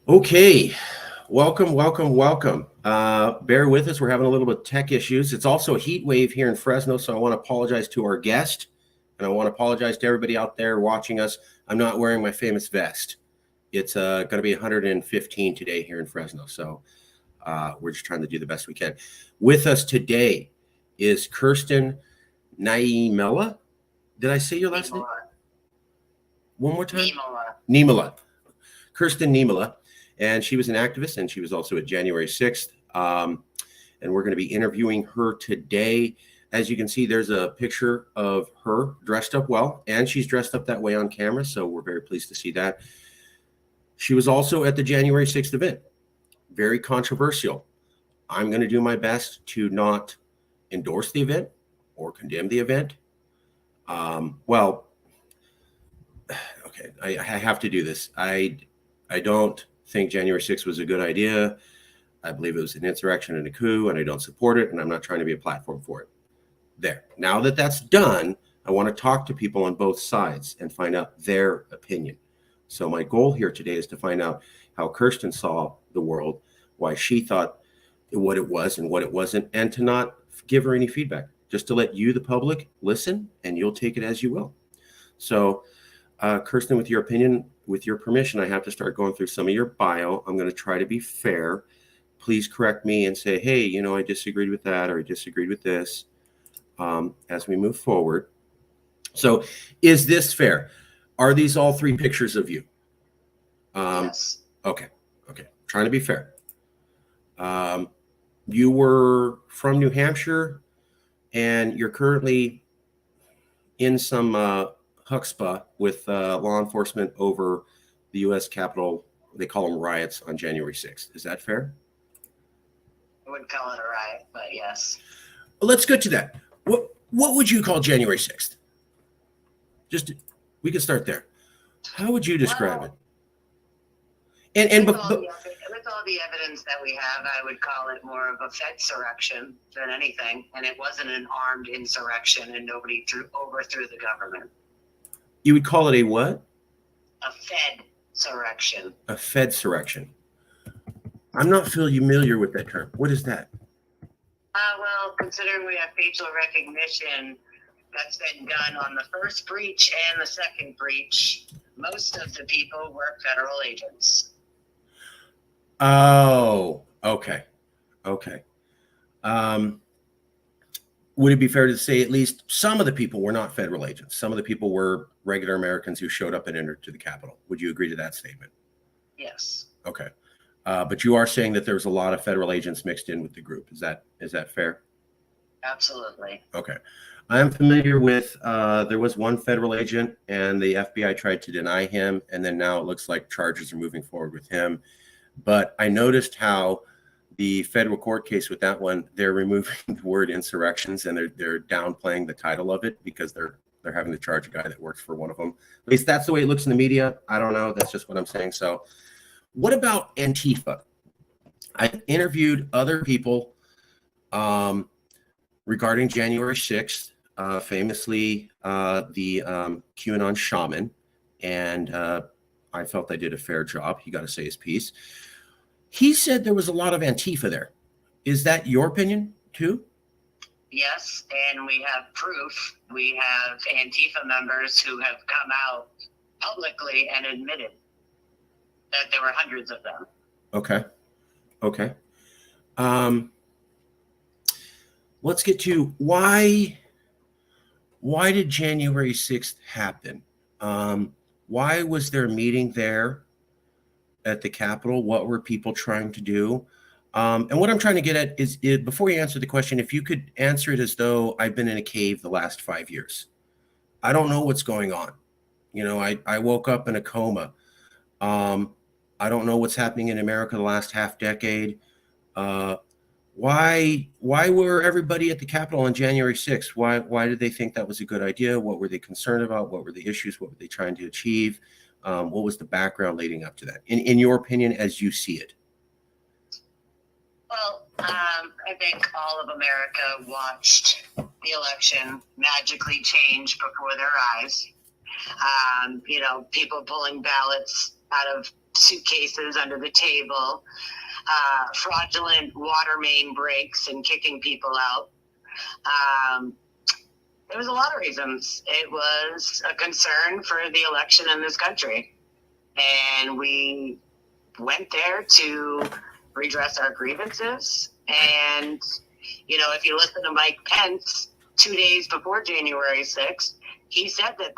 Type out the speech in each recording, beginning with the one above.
Okay, welcome. Bear with us. We're having a little bit of tech issues. It's also a heat wave here in Fresno, so I want to apologize to our guest, and I want to apologize to everybody out there watching us. I'm not wearing my famous vest. It's going to be 115 today here in Fresno, so we're just trying to do the best we can. With us today is Kirstyn Niemela. Did I say your last name? One more time? Niemela. Kirstyn Niemela. And she was an activist, and she was also at January 6th. And we're going to be interviewing her today. As you can see, there's a picture of her dressed up well, and she's dressed up that way on camera, so we're very pleased to see that. She was also at the January 6th event. Very controversial. I'm going to do my best to not endorse the event or condemn the event. Okay, I have to do this. I don't think January 6th was a good idea. I believe it was an insurrection and a coup, and I don't support it, and I'm not trying to be a platform for it. There. Now that that's done, I want to talk to people on both sides and find out their opinion. So my goal here today is to find out how Kirstyn saw the world, why she thought what it was and what it wasn't, and to not give her any feedback, just to let you, the public, listen, and you'll take it as you will. So, Kirstyn, with your opinion, with your permission, I have to start going through some of your bio. I'm going to try to be fair. Please correct me and say, hey, I disagreed with that, or I disagreed with this, as we move forward. So is this fair? Are these all three pictures of you? Yes. Okay. Trying to be fair. You were from New Hampshire, and you're currently in some huckspah with law enforcement over the U.S. Capitol. They call them riots on January 6th. Is that fair? I wouldn't call it a riot, but yes. Let's get to that. What would you call January 6th? We can start there. How would you describe it? With all the evidence that we have, I would call it more of a Fedsurrection than anything, and it wasn't an armed insurrection, and nobody overthrew the government. You would call it a what? A Fedsurrection. A Fedsurrection. I'm not familiar with that term. What is that? Well, considering we have facial recognition that's been done on the first breach and the second breach, most of the people were federal agents. Oh, okay. Would it be fair to say at least some of the people were not federal agents? Some of the people were regular Americans who showed up and entered to the Capitol. Would you agree to that statement? Yes. Okay. But you are saying that there's a lot of federal agents mixed in with the group. Is that fair? Absolutely. Okay. I am familiar with, there was one federal agent, and the FBI tried to deny him, and then now it looks like charges are moving forward with him. But I noticed how the federal court case with that one, they're removing the word insurrections, and they're downplaying the title of it because they're having to charge a guy that works for one of them. At least that's the way it looks in the media. I don't know. That's just what I'm saying. So what about Antifa? I interviewed other people regarding January 6th, famously the QAnon shaman, and I felt I did a fair job. He got to say his piece. He said there was a lot of Antifa there. Is that your opinion too? Yes, and we have proof. We have Antifa members who have come out publicly and admitted that there were hundreds of them. Okay. Let's get to why did January 6th happen? Why was there a meeting there at the Capitol? What were people trying to do? And what I'm trying to get at is before you answer the question, if you could answer it as though I've been in a cave the last 5 years. I don't know what's going on. I woke up in a coma. I don't know what's happening in America the last half decade. Why were everybody at the Capitol on January 6th? Why did they think that was a good idea? What were they concerned about? What were the issues? What were they trying to achieve? What was the background leading up to that? In your opinion, as you see it? Well, I think all of America watched the election magically change before their eyes. People pulling ballots out of suitcases under the table, fraudulent water main breaks and kicking people out. There was a lot of reasons. It was a concern for the election in this country. And we went there to redress our grievances. And, you know, if you listen to Mike Pence 2 days before January 6th, he said that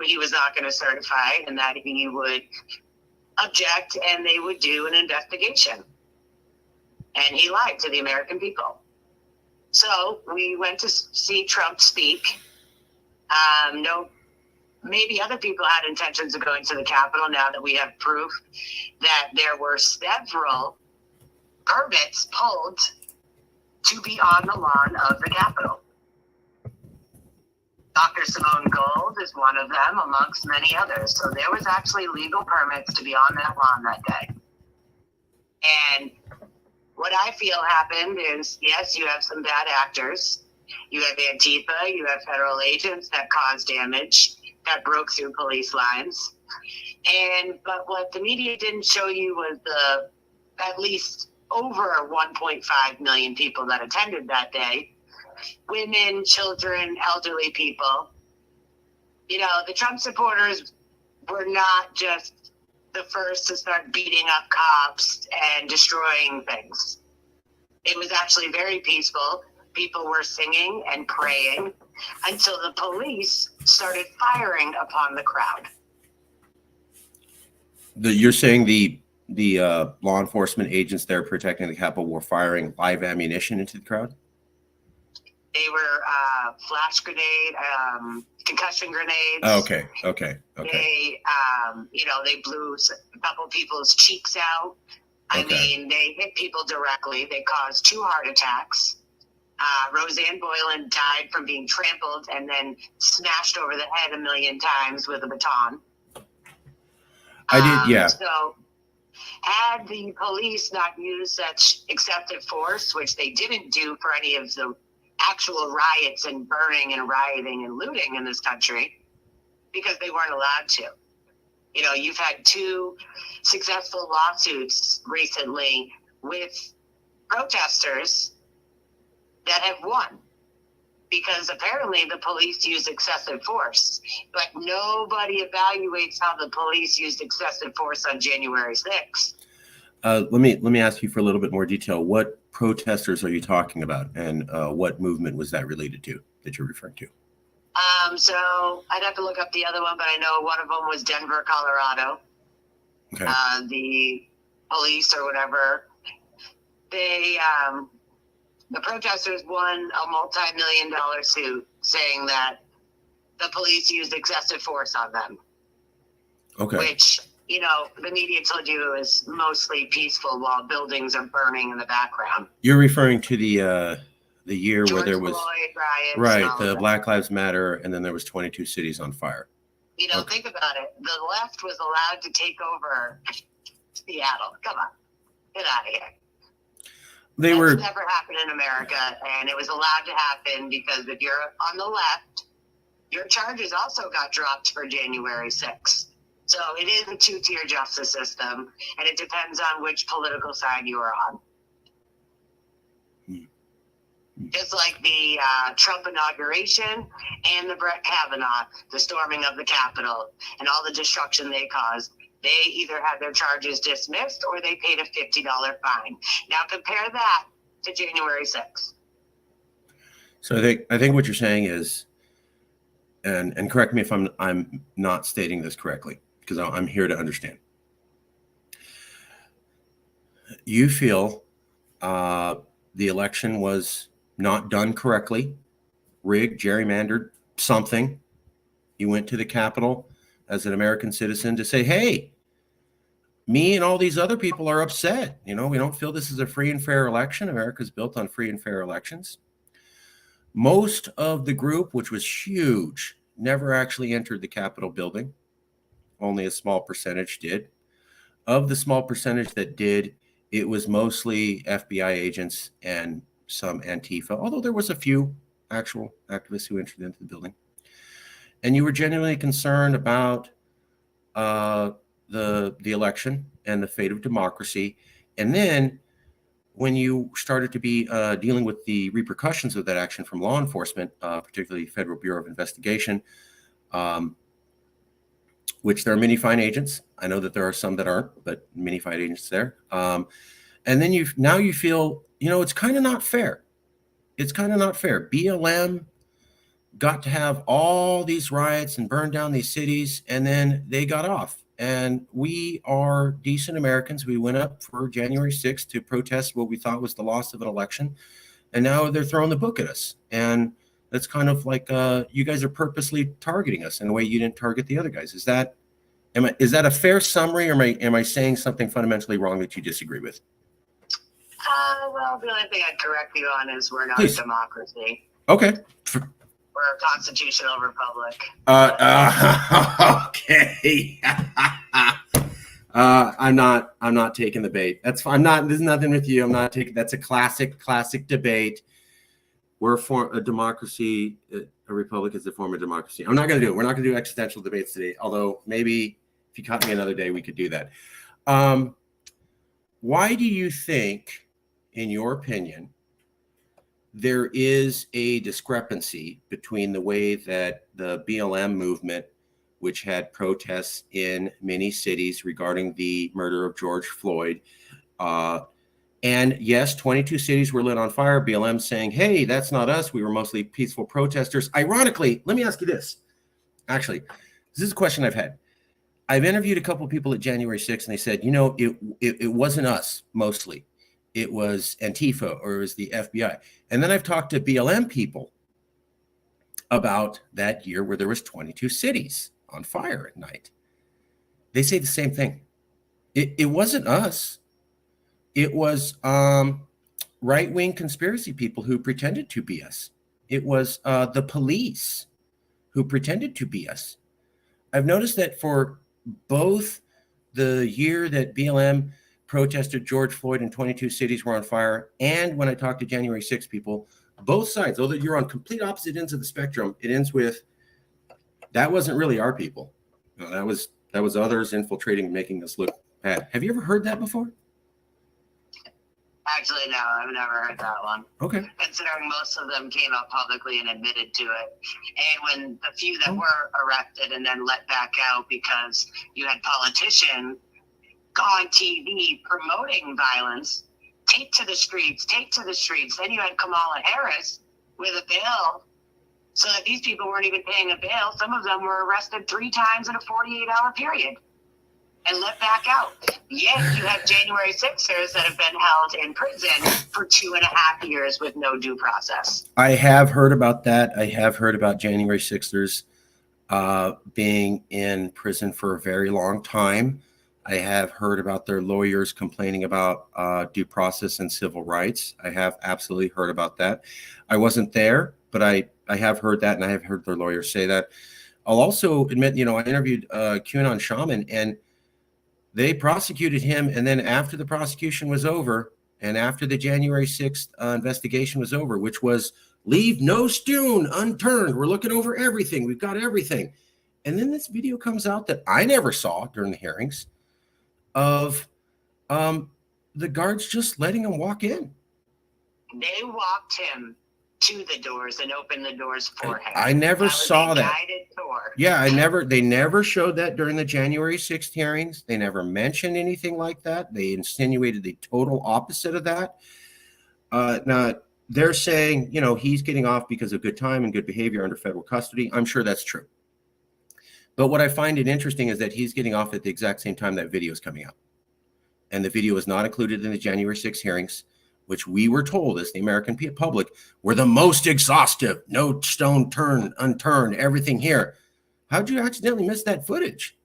he was not going to certify and that he would object and they would do an investigation. And he lied to the American people. So we went to see Trump speak. Maybe other people had intentions of going to the Capitol now that we have proof that there were several permits pulled to be on the lawn of the Capitol. Dr. Simone Gold is one of them, amongst many others. So there was actually legal permits to be on that lawn that day. And what I feel happened is, yes, you have some bad actors. You have Antifa, you have federal agents that caused damage, that broke through police lines. But what the media didn't show you was the at least over 1.5 million people that attended that day. Women, children, elderly people. You know, the Trump supporters were not just the first to start beating up cops and destroying things. It was actually very peaceful. People were singing and praying until the police started firing upon the crowd. You're saying the law enforcement agents there protecting the Capitol were firing live ammunition into the crowd? They were flash grenade, concussion grenades. Oh, okay. They, they blew a couple people's cheeks out. I mean, they hit people directly. They caused 2 heart attacks. Roseanne Boylan died from being trampled and then smashed over the head 1 million times with a baton. I did, yeah. So had the police not used such excessive force, which they didn't do for any of the actual riots and burning and rioting and looting in this country, because they weren't allowed to. You know, you've had 2 successful lawsuits recently with protesters that have won because apparently the police used excessive force, but nobody evaluates how the police used excessive force on January 6th. Let me ask you for a little bit more detail. What protesters are you talking about, and what movement was that related to that you're referring to? So I'd have to look up the other one, but I know one of them was Denver, Colorado. Okay. The police or whatever, they, the protesters won a multi-million-dollar suit saying that the police used excessive force on them. Okay. Which, you know, the media told you it was mostly peaceful while buildings are burning in the background. You're referring to the year George where there was Floyd riots, right, the Black Lives Matter, and then there was 22 cities on fire. You know, think about it. The left was allowed to take over Seattle. Come on, get out of here. That's never happened in America, and it was allowed to happen because if you're on the left, your charges also got dropped for January 6th. So it is a 2-tier justice system, and it depends on which political side you are on. Just like the Trump inauguration and the Brett Kavanaugh, the storming of the Capitol, and all the destruction they caused. They either had their charges dismissed or they paid a $50 fine. Now compare that to January 6th. So I think what you're saying is, and correct me if I'm not stating this correctly, because I'm here to understand. You feel the election was not done correctly, rigged, gerrymandered, something. You went to the Capitol as an American citizen to say, hey, me and all these other people are upset. You know, we don't feel this is a free and fair election. America's built on free and fair elections. Most of the group, which was huge, never actually entered the Capitol building. Only a small percentage did. Of the small percentage that did, it was mostly FBI agents and some Antifa, although there was a few actual activists who entered into the building. And you were genuinely concerned about the election and the fate of democracy. And then when you started to be dealing with the repercussions of that action from law enforcement, particularly Federal Bureau of Investigation, which there are many fine agents. I know that there are some that aren't, but many fine agents there. And then you feel, it's kind of not fair. It's kind of not fair. BLM got to have all these riots and burn down these cities, and then they got off. And we are decent Americans. We went up for January 6th to protest what we thought was the loss of an election. And now they're throwing the book at us. And that's kind of like you guys are purposely targeting us in a way you didn't target the other guys. Is that a fair summary, or am I saying something fundamentally wrong that you disagree with? Well, the only thing I'd correct you on is we're not Please. a democracy. Okay. We're a constitutional republic. Okay. I'm not taking the bait. That's fine. There's nothing with you. I'm not taking. That's a classic debate. We're for a democracy. A republic is a form of democracy. I'm not going to do it. We're not going to do existential debates today. Although maybe if you caught me another day, we could do that. Why do you think, in your opinion, there is a discrepancy between the way that the BLM movement, which had protests in many cities regarding the murder of George Floyd, and yes, 22 cities were lit on fire, BLM saying, hey, that's not us. We were mostly peaceful protesters. Ironically, let me ask you this. Actually, this is a question I've had. I've interviewed a couple of people at January 6th, and they said, it wasn't us mostly. It was Antifa, or it was the FBI. And then I've talked to BLM people about that year where there was 22 cities on fire at night. They say the same thing. It wasn't us. It was right-wing conspiracy people who pretended to be us. It was the police who pretended to be us. I've noticed that for both the year that BLM protested George Floyd and 22 cities were on fire, and when I talked to January 6 people, both sides, although you're on complete opposite ends of the spectrum, it ends with, that wasn't really our people. No, that was others infiltrating, making us look bad. Have you ever heard that before? Actually, no, I've never heard that one. Okay. Considering most of them came out publicly and admitted to it. And when the few that were arrested and then let back out because you had politicians on TV promoting violence, take to the streets. Then you had Kamala Harris with a bill so that these people weren't even paying a bail. Some of them were arrested 3 times in a 48-hour period and let back out. Yet you have January 6ers that have been held in prison for 2.5 years with no due process. I have heard about that. I have heard about January 6ers being in prison for a very long time. I have heard about their lawyers complaining about due process and civil rights. I have absolutely heard about that. I wasn't there, but I have heard that, and I have heard their lawyers say that. I'll also admit, I interviewed QAnon Shaman, and they prosecuted him, and then after the prosecution was over, and after the January 6th investigation was over, which was leave no stone unturned. We're looking over everything. We've got everything. And then this video comes out that I never saw during the hearings of the guards just letting him walk in. They walked him to the doors and opened the doors for him. I never saw that. Guided tour. Yeah, they never showed that during the January 6th hearings. They never mentioned anything like that. They insinuated the total opposite of that. Now they're saying, he's getting off because of good time and good behavior under federal custody. I'm sure that's true. But what I find it interesting is that he's getting off at the exact same time that video is coming out. And the video is not included in the January 6th hearings, which we were told as the American public were the most exhaustive, no stone unturned, everything here. How'd you accidentally miss that footage?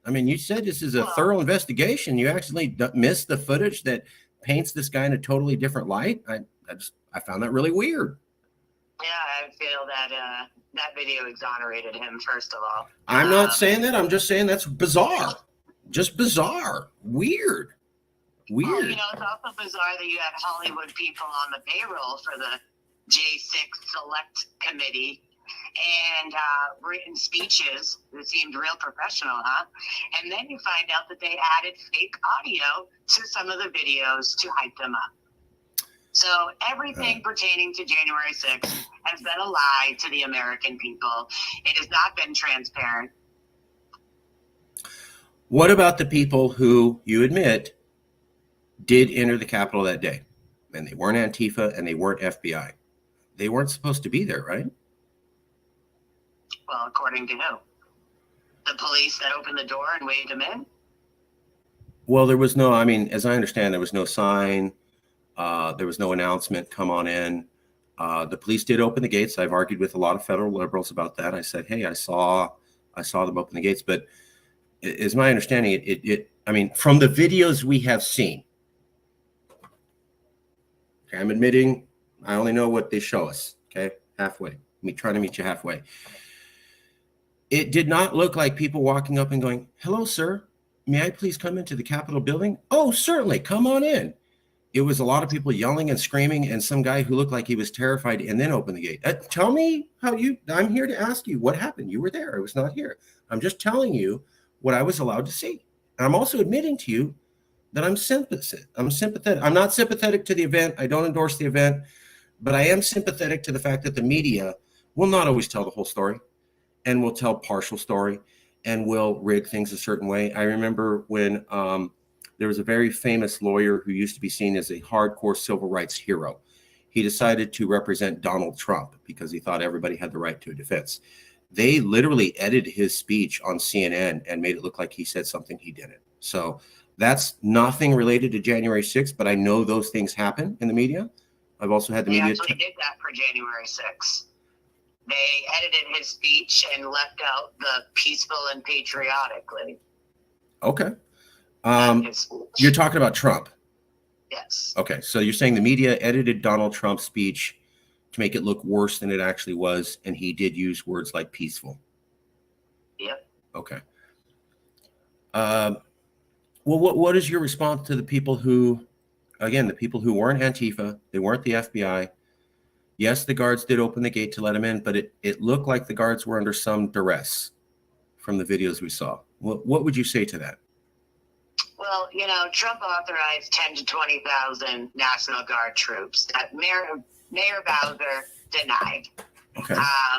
I mean, you said this is a thorough investigation. You actually missed the footage that paints this guy in a totally different light. I found that really weird. Yeah, I feel that that video exonerated him, first of all. I'm not saying that. I'm just saying that's bizarre. Just bizarre. Weird. Well, it's also bizarre that you had Hollywood people on the payroll for the J6 Select Committee and written speeches that seemed real professional, huh? And then you find out that they added fake audio to some of the videos to hype them up. So everything pertaining to January 6th has been a lie to the American people. It has not been transparent. What about the people who, you admit, did enter the Capitol that day? And they weren't Antifa and they weren't FBI. They weren't supposed to be there, right? Well, according to who? The police that opened the door and waved them in? Well, there was no, I mean, as I understand, there was no sign. There was no announcement, come on in. The police did open the gates. I've argued with a lot of federal liberals about that. I said, hey, I saw them open the gates. But is my understanding, I mean, from the videos we have seen, okay, I'm admitting I only know what they show us, okay, halfway. Me trying to meet you halfway. It did not look like people walking up and going, hello, sir, may I please come into the Capitol building? Oh, certainly, come on in. It was a lot of people yelling and screaming, and some guy who looked like he was terrified and then opened the gate. Tell me I'm here to ask you what happened. You were there. I was not here. I'm just telling you what I was allowed to see. And I'm also admitting to you that I'm sympathetic. I'm not sympathetic to the event. I don't endorse the event, but I am sympathetic to the fact that the media will not always tell the whole story and will tell partial story and will rig things a certain way. I remember when there was a very famous lawyer who used to be seen as a hardcore civil rights hero. He decided to represent Donald Trump because he thought everybody had the right to a defense. They literally edited his speech on CNN and made it look like he said something he didn't. So that's nothing related to January 6th, but I know those things happen in the media. I've also had the media. They actually did that for January 6th. They edited his speech and left out the peaceful and patriotically. Okay. You're talking about Trump. Yes. Okay. So you're saying the media edited Donald Trump's speech to make it look worse than it actually was, and he did use words like peaceful. Yep. Okay. Well, what is your response to the people who, again, the people who weren't Antifa, they weren't the FBI? Yes, the guards did open the gate to let them in, but it looked like the guards were under some duress from the videos we saw. What would you say to that? Well, Trump authorized 10 to 20,000 National Guard troops that Mayor Bowser denied. Okay.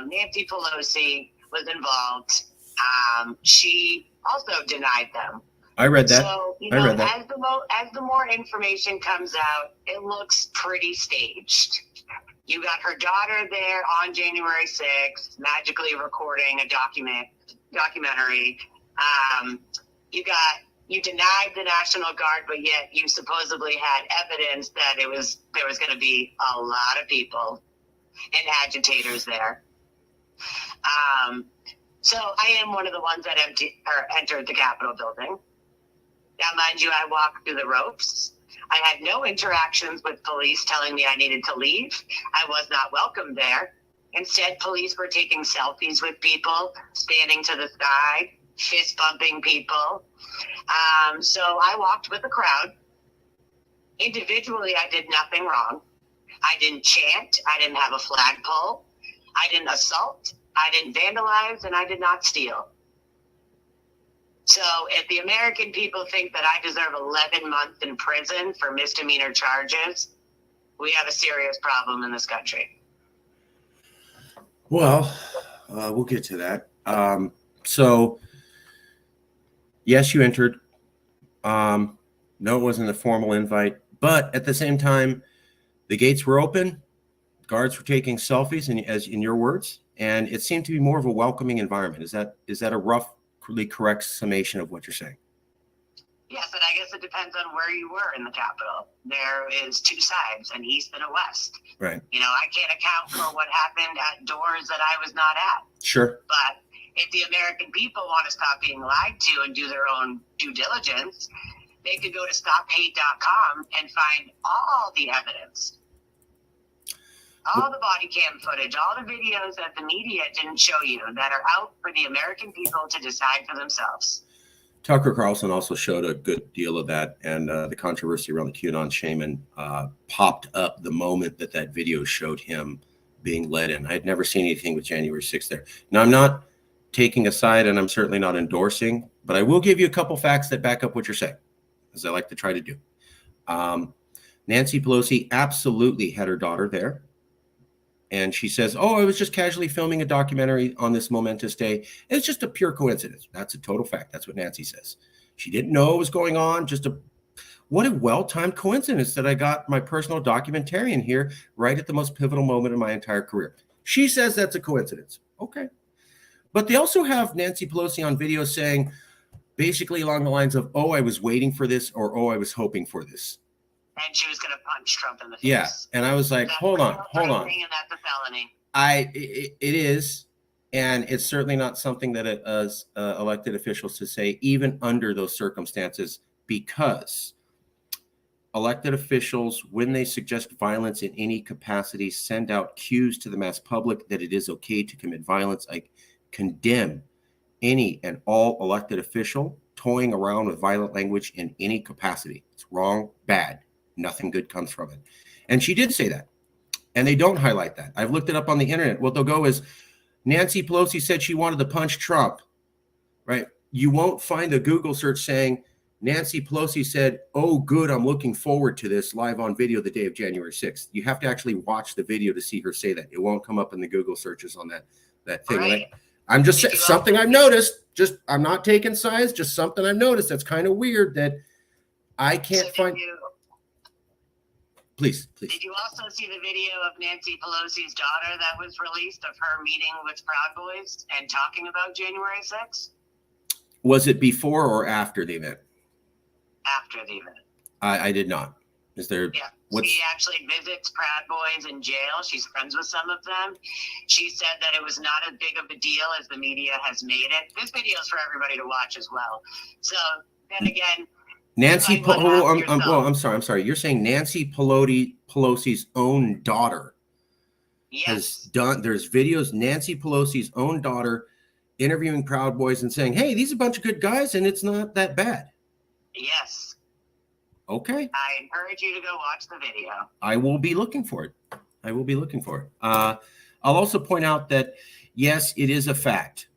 Nancy Pelosi was involved. She also denied them. I read that. So, I read that. As the more information comes out, it looks pretty staged. You got her daughter there on January 6th, magically recording a documentary. You denied the National Guard, but yet you supposedly had evidence that there was going to be a lot of people and agitators there. So I am one of the ones that entered the Capitol building. Now, mind you, I walked through the ropes. I had no interactions with police telling me I needed to leave. I was not welcome there. Instead, police were taking selfies with people, standing to the side, fist bumping people. So I walked with the crowd. Individually, I did nothing wrong. I didn't chant. I didn't have a flagpole. I didn't assault. I didn't vandalize, and I did not steal. So if the American people think that I deserve 11 months in prison for misdemeanor charges, we have a serious problem in this country. Well, we'll get to that. So, yes, you entered. No, it wasn't a formal invite. But at the same time, the gates were open. Guards were taking selfies, as in your words, and it seemed to be more of a welcoming environment. Is that a roughly correct summation of what you're saying? Yes, and I guess it depends on where you were in the Capitol. There is two sides, an east and a west. Right. I can't account for what happened at doors that I was not at. Sure. But if the American people want to stop being lied to and do their own due diligence, they could go to stophate.com and find all the evidence. All the body cam footage, all the videos that the media didn't show you that are out for the American people to decide for themselves. Tucker Carlson also showed a good deal of that, and the controversy around the QAnon shaman popped up the moment that video showed him being led in. I had never seen anything with January 6th there. Now, I'm not taking a side, and I'm certainly not endorsing, but I will give you a couple facts that back up what you're saying, as I like to try to do. Nancy Pelosi absolutely had her daughter there. And she says, oh, I was just casually filming a documentary on this momentous day. It's just a pure coincidence. That's a total fact. That's what Nancy says. She didn't know what was going on. What a well-timed coincidence that I got my personal documentarian here right at the most pivotal moment in my entire career. She says that's a coincidence. Okay. But they also have Nancy Pelosi on video saying basically along the lines of, oh, I was waiting for this, or, oh, I was hoping for this. And she was going to punch Trump in the face. Yeah. And I was like, that's hold on. And that's a felony. It is. And it's certainly not something that elected officials to say, even under those circumstances, because elected officials, when they suggest violence in any capacity, send out cues to the mass public that it is okay to commit violence. I condemn any and all elected official toying around with violent language in any capacity. It's wrong, bad. Nothing good comes from it. And she did say that. And they don't highlight that. I've looked it up on the internet. What they'll go is, Nancy Pelosi said she wanted to punch Trump, right? You won't find a Google search saying, Nancy Pelosi said, oh, good, I'm looking forward to this live on video the day of January 6th. You have to actually watch the video to see her say that. It won't come up in the Google searches on that thing. Right. I'm just saying something I've noticed. I'm not taking sides, just something I've noticed. That's kind of weird that I can't find. Please. Did you also see the video of Nancy Pelosi's daughter that was released of her meeting with Proud Boys and talking about January 6th? Was it before or after the event? After the event. I did not. Is there? Yeah. She actually visits Proud Boys in jail. She's friends with some of them. She said that it was not as big of a deal as the media has made it. This video is for everybody to watch as well. So then again, Nancy, I'm sorry. You're saying Nancy Pelosi's own daughter has done, there's videos, Nancy Pelosi's own daughter interviewing Proud Boys and saying, hey, these are a bunch of good guys and it's not that bad. Yes. Okay. I encourage you to go watch the video. I will be looking for it. I'll also point out that, yes, it is a fact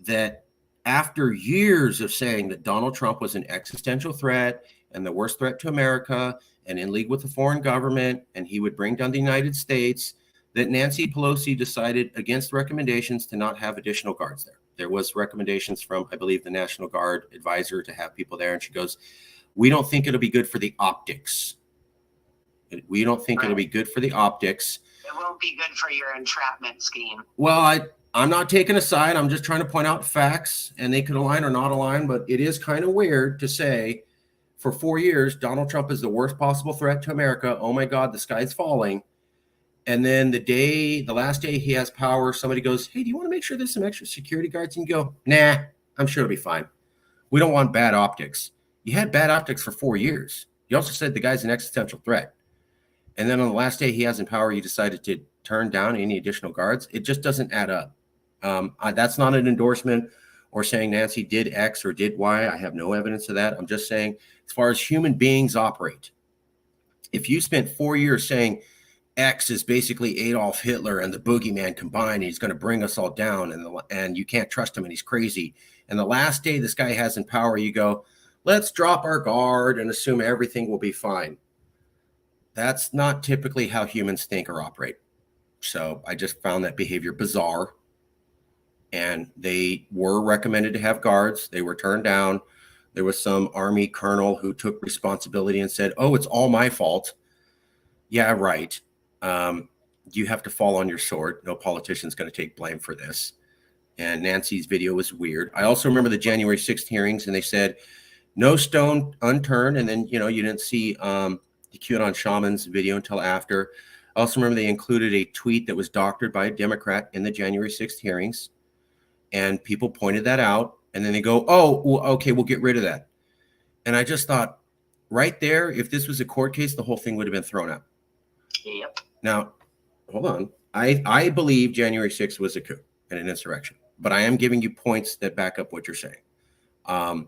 that after years of saying that Donald Trump was an existential threat and the worst threat to America and in league with the foreign government, and he would bring down the United States, that Nancy Pelosi decided against recommendations to not have additional guards there. There was recommendations from, I believe, the National Guard advisor to have people there. And she goes, we don't think it'll be good for the optics. We don't think it'll be good for the optics. It won't be good for your entrapment scheme. Well, I'm not taking a side. I'm just trying to point out facts, and they could align or not align, but it is kind of weird to say for 4 years, Donald Trump is the worst possible threat to America. Oh my God, the sky's falling. And then the last day he has power, somebody goes, hey, do you want to make sure there's some extra security guards? And you go, nah, I'm sure it'll be fine. We don't want bad optics. You had bad optics for 4 years. You also said the guy's an existential threat. And then on the last day he has in power, you decided to turn down any additional guards. It just doesn't add up. That's not an endorsement or saying Nancy did X or did Y. I have no evidence of that. I'm just saying, as far as human beings operate, if you spent 4 years saying X is basically Adolf Hitler and the boogeyman combined, he's going to bring us all down, and you can't trust him and he's crazy. And the last day this guy has in power, you go, let's drop our guard and assume everything will be fine. That's not typically how humans think or operate. So I just found that behavior bizarre. And they were recommended to have guards. They were turned down. There was some Army colonel who took responsibility and said, oh, it's all my fault. Yeah, right. You have to fall on your sword. No politician's going to take blame for this. And Nancy's video was weird. I also remember the January 6th hearings, and they said, no stone unturned. And then, you didn't see the QAnon shaman's video until after. I also remember they included a tweet that was doctored by a Democrat in the January 6th hearings. And people pointed that out. And then they go, oh, well, okay, we'll get rid of that. And I just thought, right there, if this was a court case, the whole thing would have been thrown out. Yep. Now, hold on. I believe January 6th was a coup and an insurrection. But I am giving you points that back up what you're saying.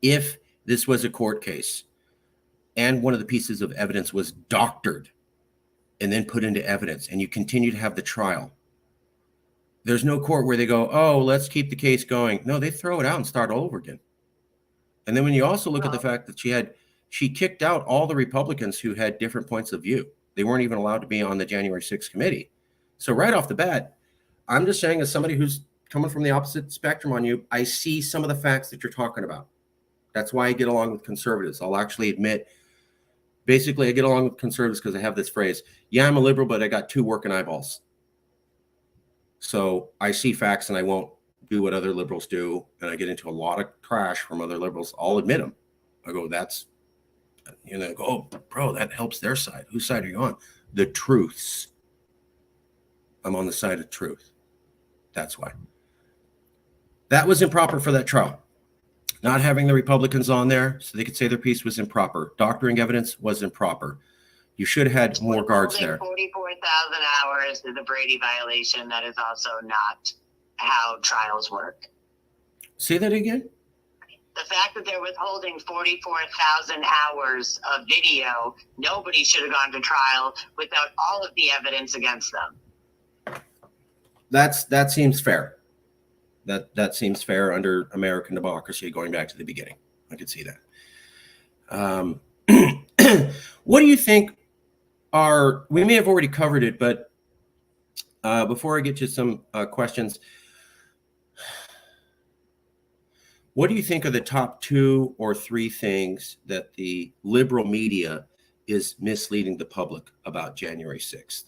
If this was a court case and one of the pieces of evidence was doctored and then put into evidence, and you continue to have the trial. There's no court where they go, oh, let's keep the case going. No, they throw it out and start all over again. And then when you also look at the fact that she kicked out all the Republicans who had different points of view. They weren't even allowed to be on the January 6th committee. So right off the bat, I'm just saying, as somebody who's coming from the opposite spectrum on you, I see some of the facts that you're talking about. That's why I get along with conservatives. I'll actually admit, basically, I get along with conservatives because I have this phrase, yeah, I'm a liberal, but I got two working eyeballs. So I see facts and I won't do what other liberals do. And I get into a lot of trash from other liberals. I'll admit them. I go, that's, go, oh, bro, that helps their side. Whose side are you on? The truths. I'm on the side of truth. That's why. That was improper for that trial. Not having the Republicans on there so they could say their piece was improper. Doctoring evidence was improper. You should have had more guards there. 44,000 hours is a Brady violation. That is also not how trials work. Say that again? The fact that they're withholding 44,000 hours of video, nobody should have gone to trial without all of the evidence against them. That seems fair. That seems fair under American democracy, going back to the beginning. I could see that. What do you think we may have already covered it, but before I get to some questions, what do you think are the top 2 or 3 things that the liberal media is misleading the public about January 6th?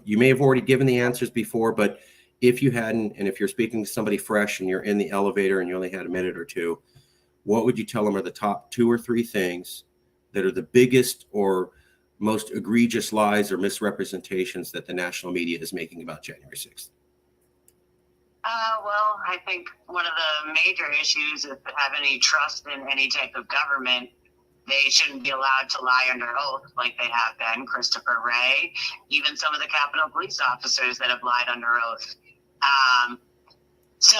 You may have already given the answers before, but if you hadn't, and if you're speaking to somebody fresh and you're in the elevator and you only had a minute or two, what would you tell them are the top 2 or 3 things that are the biggest or most egregious lies or misrepresentations that the national media is making about January 6th? Well, I think one of the major issues is to have any trust in any type of government. They shouldn't be allowed to lie under oath like they have been. Christopher Wray, even some of the Capitol Police officers that have lied under oath. So,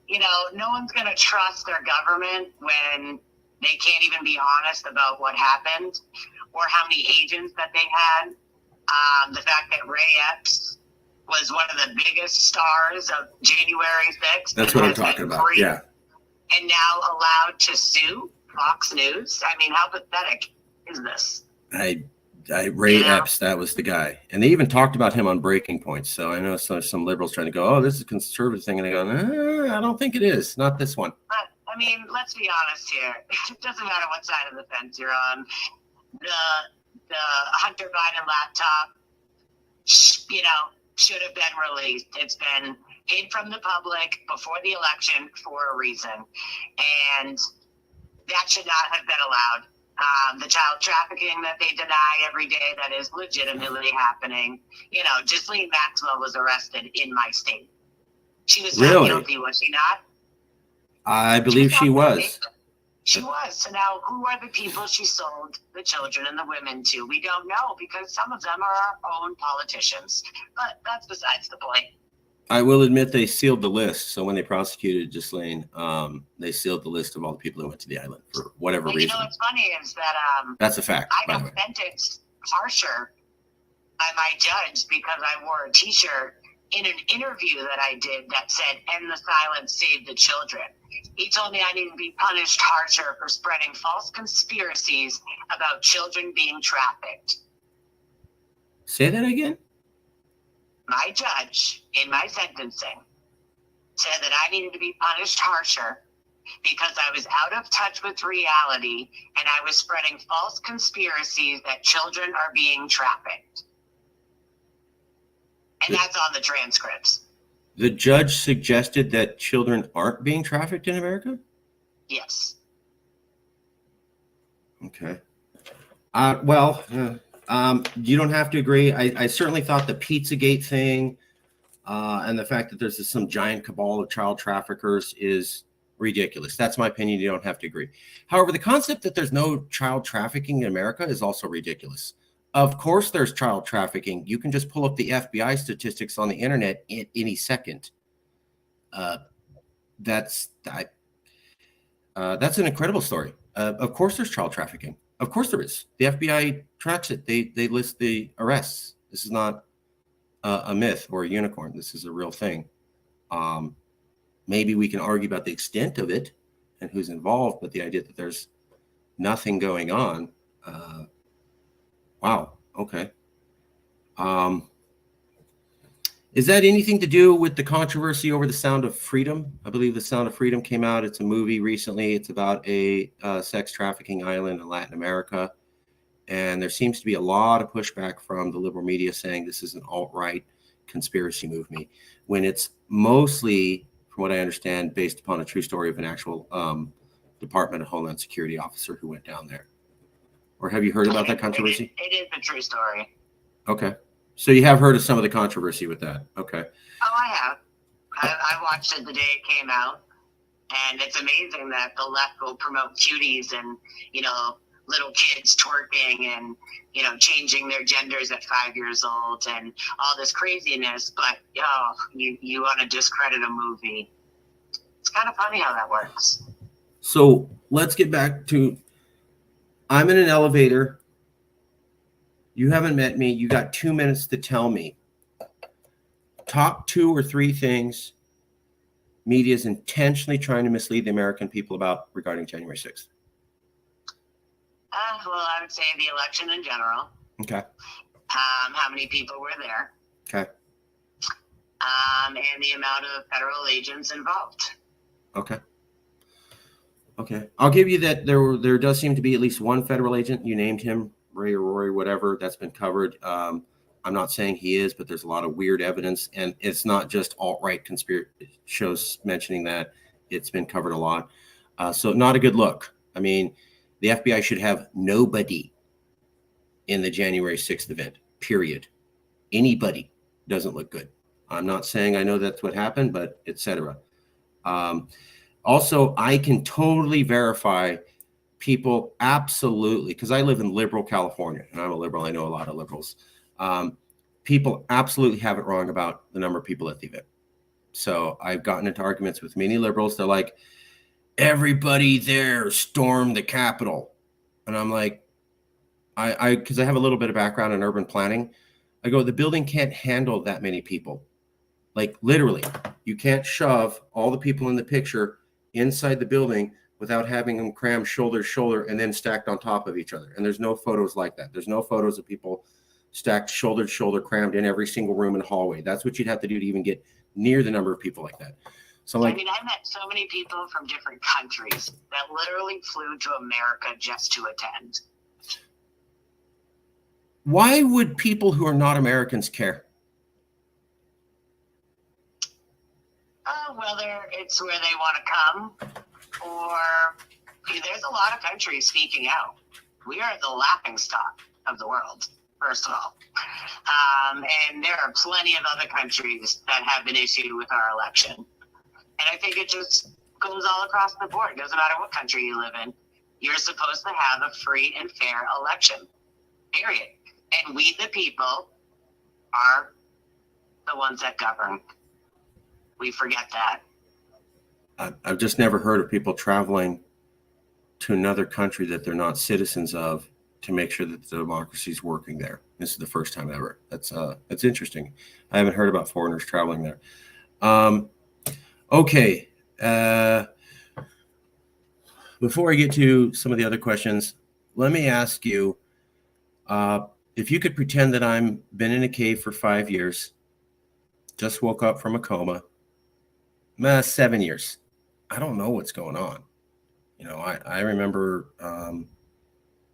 no one's going to trust their government when they can't even be honest about what happened or how many agents that they had. The fact that Ray Epps was one of the biggest stars of January 6th. That's what I'm talking about, yeah. And now allowed to sue Fox News. I mean, how pathetic is this? Ray Epps, that was the guy. And they even talked about him on Breaking Point. So I know some liberals trying to go, oh, this is a conservative thing. And I go, I don't think it is. Not this one. But, I mean, let's be honest here. It doesn't matter what side of the fence you're on. The Hunter Biden laptop, should have been released. It's been hid from the public before the election for a reason. And that should not have been allowed. The child trafficking that they deny every day that is legitimately happening. Ghislaine Maxwell was arrested in my state. She was not guilty, was she not? I believe she was. She was. So now who are the people she sold the children and the women to? We don't know because some of them are our own politicians. But that's besides the point. I will admit they sealed the list. So when they prosecuted Ghislaine, they sealed the list of all the people who went to the island for whatever reason. What's funny is that that's a fact. I got sentenced harsher by my judge because I wore a T-shirt in an interview that I did that said, "End the silence, save the children." He told me I need to be punished harsher for spreading false conspiracies about children being trafficked. Say that again? My judge, in my sentencing, said that I needed to be punished harsher because I was out of touch with reality and I was spreading false conspiracies that children are being trafficked. And that's on the transcripts. The judge suggested that children aren't being trafficked in America? Yes. Okay. You don't have to agree. I certainly thought the Pizzagate thing and the fact that there's some giant cabal of child traffickers is ridiculous. That's my opinion. You don't have to agree. However, the concept that there's no child trafficking in America is also ridiculous. Of course, there's child trafficking. You can just pull up the FBI statistics on the internet at any second. That's an incredible story. Of course, there's child trafficking. Of course, there is. The FBI tracks it. They list the arrests. This is not a myth or a unicorn. This is a real thing. Maybe we can argue about the extent of it and who's involved, but the idea that there's nothing going on. Wow. Okay. Is that anything to do with the controversy over The Sound of Freedom? I believe The Sound of Freedom came out. It's a movie recently. It's about a sex trafficking island in Latin America. And there seems to be a lot of pushback from the liberal media saying this is an alt-right conspiracy movie, when it's mostly, from what I understand, based upon a true story of an actual Department of Homeland Security officer who went down there. Or have you heard about that controversy? It is a true story. Okay. So you have heard of some of the controversy with that. Okay. Oh, I have. I watched it the day it came out. And it's amazing that the left will promote cuties and, little kids twerking and, changing their genders at 5 years old and all this craziness. But, you want to discredit a movie. It's kind of funny how that works. So let's get back to, I'm in an elevator. You haven't met me. You got 2 minutes to tell me top 2 or 3 things media is intentionally trying to mislead the American people about regarding January 6th. Well, I would say the election in general. Okay. How many people were there. Okay. And the amount of federal agents involved. Okay. Okay. I'll give you that there does seem to be at least one federal agent. You named him, Ray or Rory, whatever. That's been covered. I'm not saying he is, but there's a lot of weird evidence. And it's not just alt-right conspiracy shows mentioning that. It's been covered a lot. So not a good look. I mean, the FBI should have nobody in the January 6th event, period. Anybody doesn't look good. I'm not saying I know that's what happened, but etc. Also, I can totally verify people absolutely, because I live in liberal California, and I'm a liberal. I know a lot of liberals. People absolutely have it wrong about the number of people at the event. So I've gotten into arguments with many liberals. They're like, everybody there stormed the Capitol. And I'm like, because I have a little bit of background in urban planning. I go, the building can't handle that many people. Like literally, you can't shove all the people in the picture inside the building without having them crammed shoulder to shoulder and then stacked on top of each other. And there's no photos like that. There's no photos of people stacked shoulder to shoulder, crammed in every single room and hallway. That's what you'd have to do to even get near the number of people like that. So like, I mean, I met so many people from different countries that literally flew to America just to attend. Why would people who are not Americans care? Well, it's where they want to come, or there's a lot of countries speaking out. We are the laughingstock of the world, first of all. And there are plenty of other countries that have an issue with our election. And I think it just goes all across the board. It doesn't matter what country you live in. You're supposed to have a free and fair election, period. And we, the people, are the ones that govern. We forget that. I've just never heard of people traveling to another country that they're not citizens of to make sure that the democracy is working there. This is the first time ever. That's interesting. I haven't heard about foreigners traveling there. Okay. Before I get to some of the other questions, let me ask you, if you could pretend that I'm been in a cave for 5 years, just woke up from a coma, 7 years. I don't know what's going on. I remember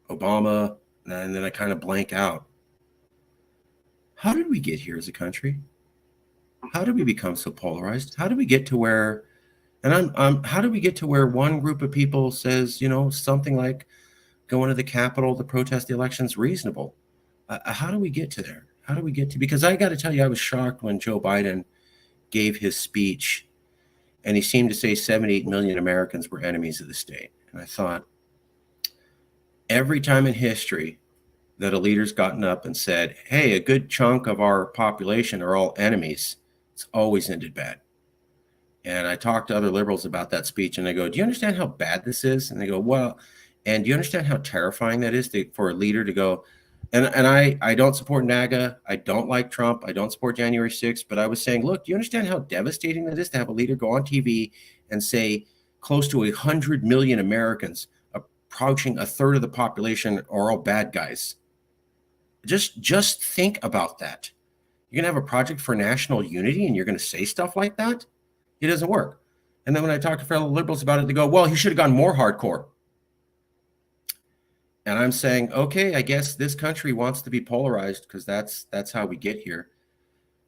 Obama, and then I kind of blank out. How did we get here as a country? How did we become so polarized? How did we get to where, how did we get to where one group of people says, something like going to the Capitol to protest the election's reasonable? How do we get to there? How do we get to, because I got to tell you, I was shocked when Joe Biden gave his speech and he seemed to say 78 million Americans were enemies of the state. And I thought, every time in history that a leader's gotten up and said, hey, a good chunk of our population are all enemies, it's always ended bad. And I talked to other liberals about that speech and I go, do you understand how bad this is? And they go, well, and do you understand how terrifying that is for a leader to go, And I don't support NAGA. I don't like Trump. I don't support January 6th. But I was saying, look, do you understand how devastating it is to have a leader go on TV and say close to 100 million Americans, approaching a third of the population, are all bad guys? Just think about that. You're going to have a project for national unity and you're going to say stuff like that? It doesn't work. And then when I talk to fellow liberals about it, they go, well, he should have gone more hardcore. And I'm saying, okay, I guess this country wants to be polarized because that's how we get here.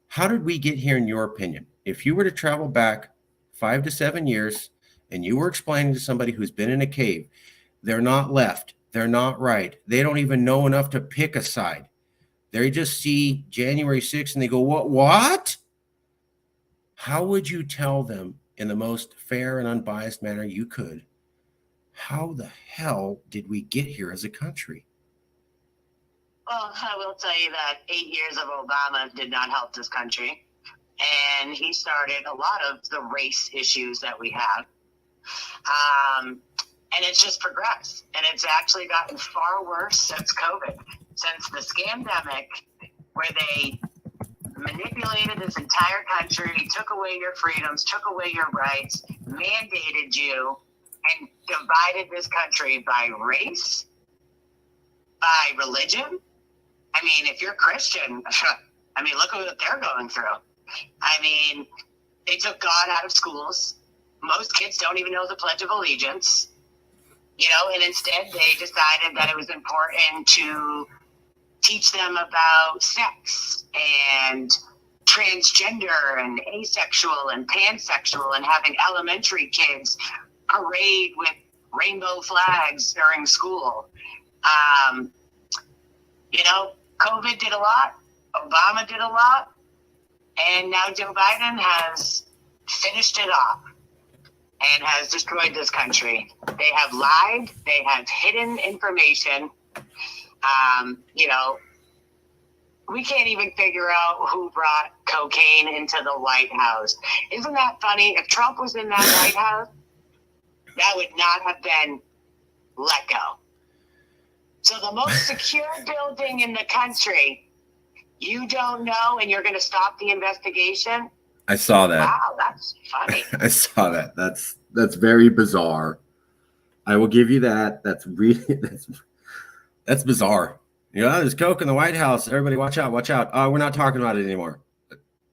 How did we get here, in your opinion? If you were to travel back 5 to 7 years and you were explaining to somebody who's been in a cave, they're not left, they're not right, they don't even know enough to pick a side. They just see January 6th and they go, what? How would you tell them in the most fair and unbiased manner you could, how the hell did we get here as a country? Well, I will tell you that 8 years of Obama did not help this country. And he started a lot of the race issues that we have. And it's just progressed. And it's actually gotten far worse since COVID, since the scamdemic, where they manipulated this entire country, took away your freedoms, took away your rights, mandated you, and divided this country by race, by religion. I mean, if you're Christian, I mean, look at what they're going through. I mean, they took God out of schools. Most kids don't even know the Pledge of Allegiance, and instead they decided that it was important to teach them about sex and transgender and asexual and pansexual, and having elementary kids parade with rainbow flags during school. COVID did a lot. Obama did a lot. And now Joe Biden has finished it off and has destroyed this country. They have lied. They have hidden information. We can't even figure out who brought cocaine into the White House. Isn't that funny? If Trump was in that White House, that would not have been let go. So the most secure building in the country, you don't know, and you're going to stop the investigation? I saw that. Wow, that's funny. I saw that. That's very bizarre. I will give you that. That's really that's bizarre. There's coke in the White House. Everybody, watch out! Watch out! We're not talking about it anymore.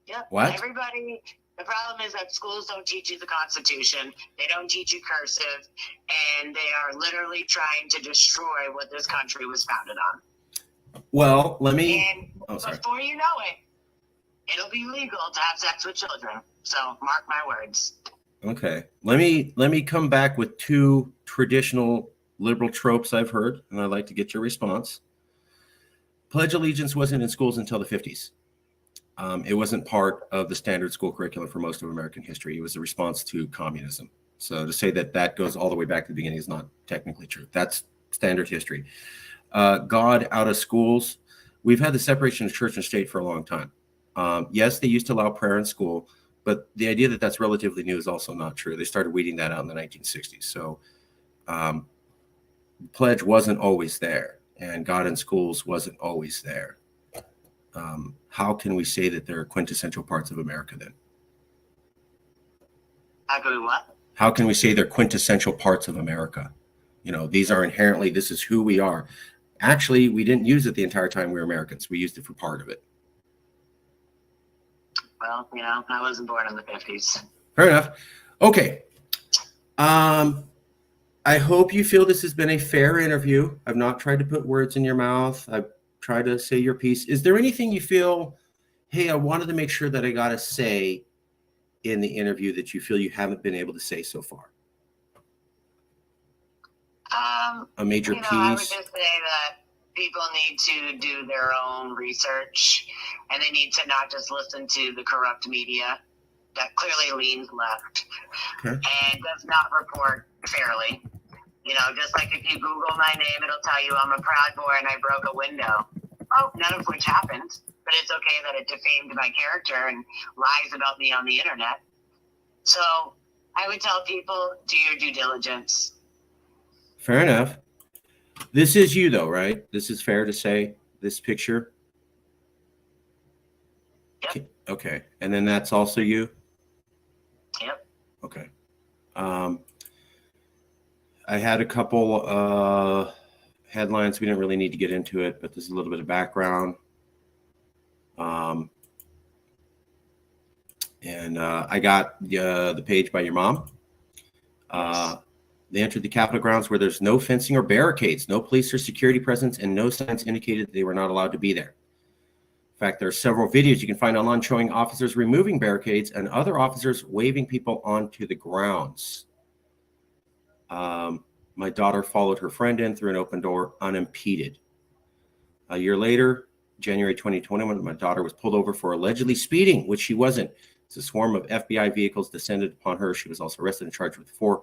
Yep. What? Everybody. The problem is that schools don't teach you the Constitution. They don't teach you cursive, and they are literally trying to destroy what this country was founded on. Well, let me. And before you know it, it'll be legal to have sex with children. So mark my words. Okay. Let me come back with 2 traditional liberal tropes I've heard, and I'd like to get your response. Pledge allegiance wasn't in schools until the 50s. It wasn't part of the standard school curriculum for most of American history. It was a response to communism. So to say that goes all the way back to the beginning is not technically true. That's standard history. God out of schools. We've had the separation of church and state for a long time. Yes, they used to allow prayer in school, but the idea that that's relatively new is also not true. They started weeding that out in the 1960s. So pledge wasn't always there, and God in schools wasn't always there. How can we say that they're quintessential parts of America then? How can we what? How can we say they're quintessential parts of America? These are inherently, this is who we are. Actually, we didn't use it the entire time we were Americans. We used it for part of it. Well, I wasn't born in the 50s. Fair enough. Okay. I hope you feel this has been a fair interview. I've not tried to put words in your mouth. I've tried to say your piece. Is there anything you feel, hey, I wanted to make sure that I got to say in the interview that you feel you haven't been able to say so far? A major piece? I would just say that people need to do their own research, and they need to not just listen to the corrupt media that clearly leans left and does not report fairly. Just like if you Google my name, it'll tell you I'm a proud boy and I broke a window. Oh, none of which happened, but it's okay that it defamed my character and lies about me on the internet. So I would tell people, do your due diligence. Fair enough. This is you, though, right? This is fair to say. this picture? Yep. Okay. And then that's also you? Yep. Okay. I had a couple headlines. We didn't really need to get into it, but there's a little bit of background. And I got the page by your mom. They entered the Capitol grounds where there's no fencing or barricades, no police or security presence, and no signs indicated they were not allowed to be there. In fact, there are several videos you can find online showing officers removing barricades and other officers waving people onto the grounds. My daughter followed her friend in through an open door unimpeded. A year later, January 2021, my daughter was pulled over for allegedly speeding, which she wasn't. As a swarm of FBI vehicles descended upon her, she was also arrested and charged with 4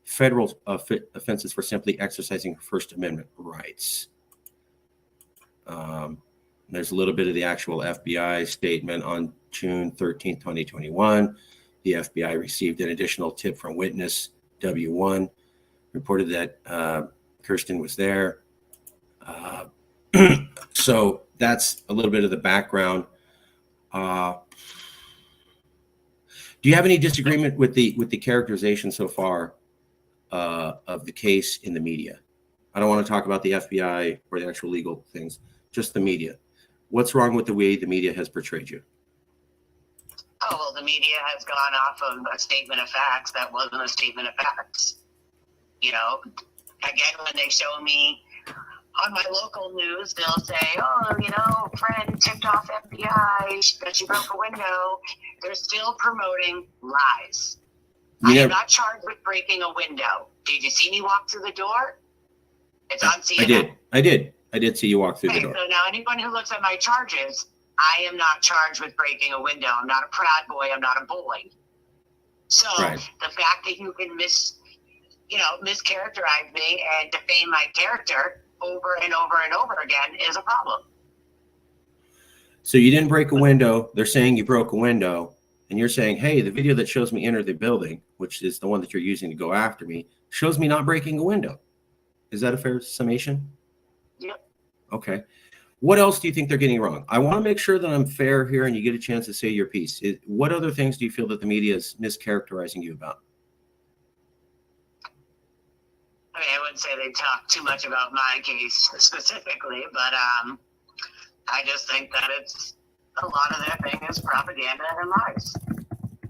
federal offenses for simply exercising her First Amendment rights. There's a little bit of the actual FBI statement. On June 13th, 2021, the FBI received an additional tip from witness W1, reported that Kirstyn was there. So that's a little bit of the background. Do you have any disagreement with the characterization so far of the case in the media? I don't want to talk about the FBI or the actual legal things, just the media. What's wrong with the way the media has portrayed you? Oh, well, the media has gone off of a statement of facts that wasn't a statement of facts. You know, again, when they show me on my local news, they'll say, oh, you know, friend tipped off FBI that she broke a window. They're still promoting lies. I am not charged with breaking a window. Did you see me walk through the door? It's on CNN. I did see you walk through the door. So now anyone who looks at my charges, I am not charged with breaking a window. I'm not a proud boy. I'm not a bully. So the fact that you can mischaracterize me and defame my character over and over and over again is a problem. So you didn't break a window. They're saying you broke a window. And you're saying, hey, the video that shows me enter the building, which is the one that you're using to go after me, shows me not breaking a window. Is that a fair summation? Yep. Okay. What else do you think they're getting wrong? I want to make sure that I'm fair here and you get a chance to say your piece. What other things do you feel that the media is mischaracterizing you about? I mean, I wouldn't say they talk too much about my case specifically, but I just think that it's a lot of their thing is propaganda and lies.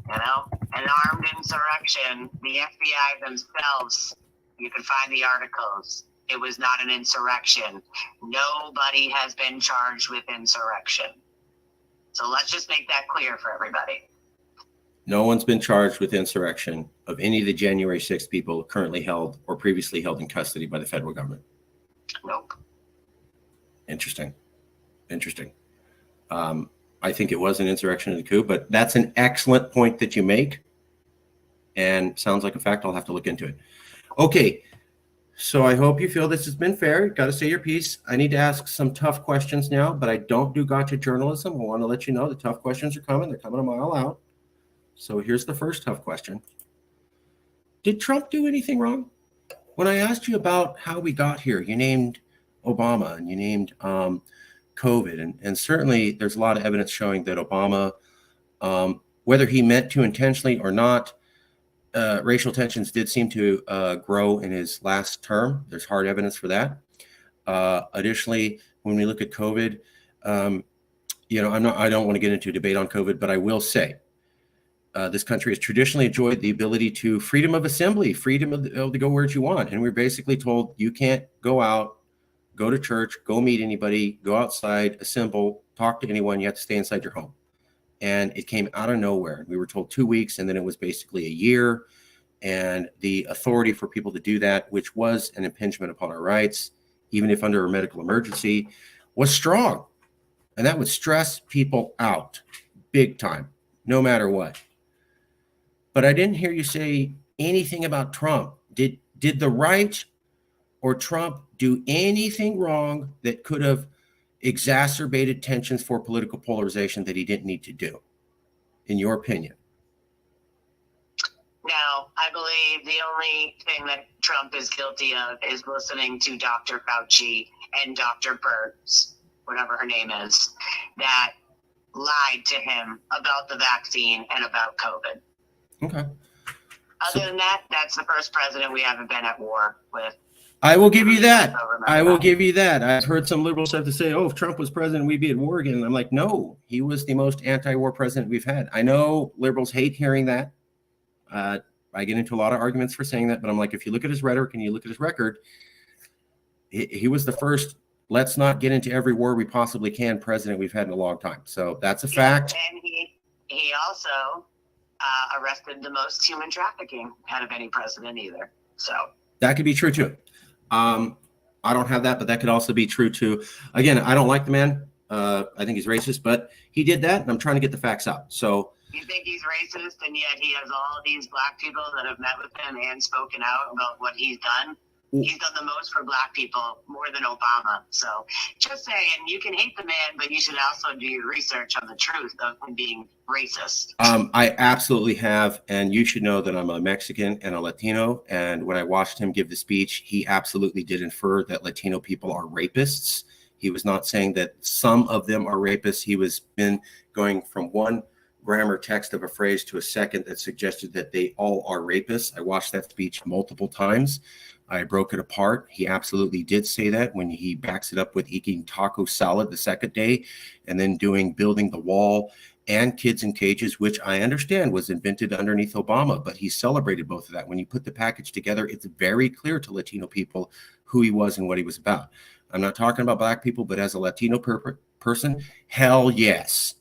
You know, an armed insurrection, the FBI themselves, you can find the articles. It was not an insurrection. Nobody has been charged with insurrection. So let's just make that clear for everybody. No one's been charged with insurrection of any of the January 6th people currently held or previously held in custody by the federal government. Nope. Interesting. I think it was an insurrection and a coup, but that's an excellent point that you make. And sounds like a fact. I'll have to look into it. Okay. So I hope you feel this has been fair. Got to say your piece. I need to ask some tough questions now, but I don't do gotcha journalism. I want to let you know the tough questions are coming. They're coming a mile out. So here's the first tough question. Did Trump do anything wrong? When I asked you about how we got here, you named Obama and you named COVID. And certainly there's a lot of evidence showing that Obama, whether he meant to intentionally or not, racial tensions did seem to grow in his last term. There's hard evidence for that. Additionally, when we look at COVID, I don't want to get into a debate on COVID, but I will say this country has traditionally enjoyed the ability to freedom of assembly, freedom of to go where you want. And we're basically told you can't go out, go to church, go meet anybody, go outside, assemble, talk to anyone. You have to stay inside your home. And it came out of nowhere. We were told 2 weeks, and then it was basically a year. And the authority for people to do that, which was an impingement upon our rights, even if under a medical emergency, was strong. And that would stress people out big time, no matter what. But I didn't hear you say anything about Trump. Did the right or Trump do anything wrong that could have exacerbated tensions for political polarization that he didn't need to do, in your opinion? No, I believe the only thing that Trump is guilty of is listening to Dr. Fauci and Dr. Birx. whatever her name is, that lied to him about the vaccine and about COVID. Okay. Other than that, that's the first president we haven't been at war with. I will give you that. I will give you that. I've heard some liberals have to say, oh, if Trump was president, we'd be at war again. And I'm like, no, he was the most anti-war president we've had. I know liberals hate hearing that. I get into a lot of arguments for saying that, but I'm like, if you look at his rhetoric and you look at his record, he was the first, let's not get into every war we possibly can president we've had in a long time. So that's a fact. And he also arrested the most human trafficking out of any president either. So that could be true too. I don't have that, but that could also be true too. Again, I don't like the man. I think he's racist, but he did that, and I'm trying to get the facts out. So you think he's racist, and yet he has all these black people that have met with him and spoken out about what he's done. He's done the most for black people, more than Obama. So just saying, you can hate the man, but you should also do your research on the truth of him being racist. I absolutely have. And you should know that I'm a Mexican and a Latino. And when I watched him give the speech, he absolutely did infer that Latino people are rapists. He was not saying that some of them are rapists. He was been going from one grammar text of a phrase to a second that suggested that they all are rapists. I watched that speech multiple times. I broke it apart. He absolutely did say that when he backs it up with eating taco salad the second day and then doing building the wall and kids in cages, which I understand was invented underneath Obama, but he celebrated both of that. When you put the package together, it's very clear to Latino people who he was and what he was about. I'm not talking about black people, but as a Latino person, hell yes.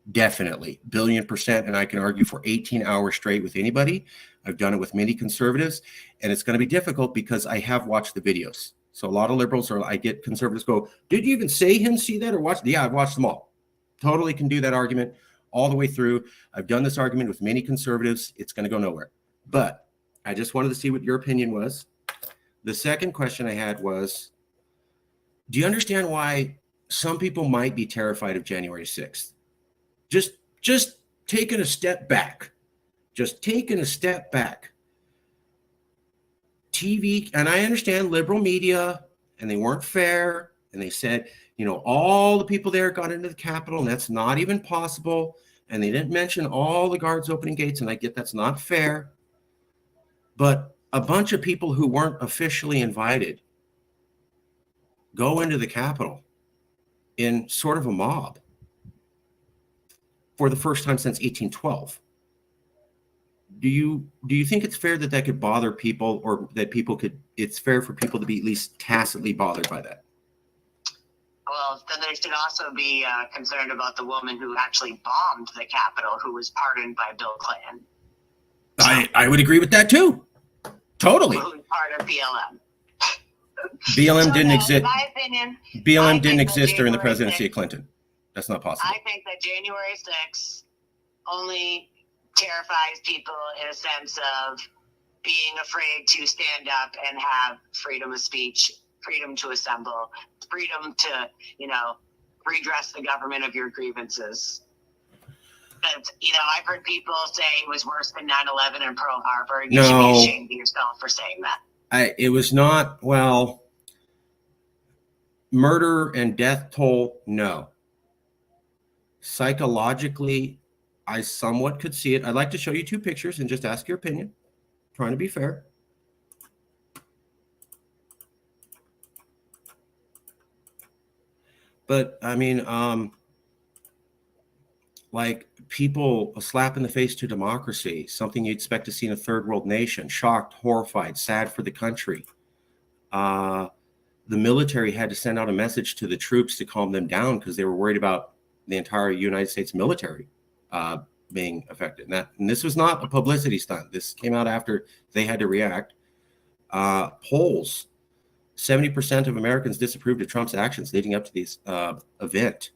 Definitely, 1,000,000,000%. And I can argue for 18 hours straight with anybody. I've done it with many conservatives, and it's going to be difficult because I have watched the videos. So a lot of liberals, or I get conservatives go, did you even say him see that or watch? Yeah, I've watched them all. Totally can do that argument all the way through. I've done this argument with many conservatives. It's going to go nowhere. But I just wanted to see what your opinion was. The second question I had was, do you understand why some people might be terrified of January 6th? Just taking a step back. Just taking a step back. TV, and I understand liberal media, and they weren't fair, and they said, you know, all the people there got into the Capitol, and that's not even possible, and they didn't mention all the guards opening gates, and I get that's not fair, but a bunch of people who weren't officially invited go into the Capitol in sort of a mob for the first time since 1812. Do you think it's fair that could bother people, or that it's fair for people to be at least tacitly bothered by that? Well, then they should also be concerned about the woman who actually bombed the Capitol, who was pardoned by Bill Clinton. I would agree with that too. Totally. Who was part of BLM. BLM didn't exist. In my opinion, BLM didn't exist during the presidency of Clinton. That's not possible. I think that January 6th only terrifies people in a sense of being afraid to stand up and have freedom of speech, freedom to assemble, freedom to, redress the government of your grievances. But, I've heard people say it was worse than 9/11 and Pearl Harbor. You should be ashamed of yourself for saying that. It was not, murder and death toll, no. Psychologically, I somewhat could see it. I'd like to show you two pictures and just ask your opinion. Trying to be fair. But people, a slap in the face to democracy, something you'd expect to see in a third world nation, shocked, horrified, sad for the country. The military had to send out a message to the troops to calm them down because they were worried about the entire United States military being affected. And this was not a publicity stunt. This came out after they had to react. Polls, 70% of Americans disapproved of Trump's actions leading up to this event.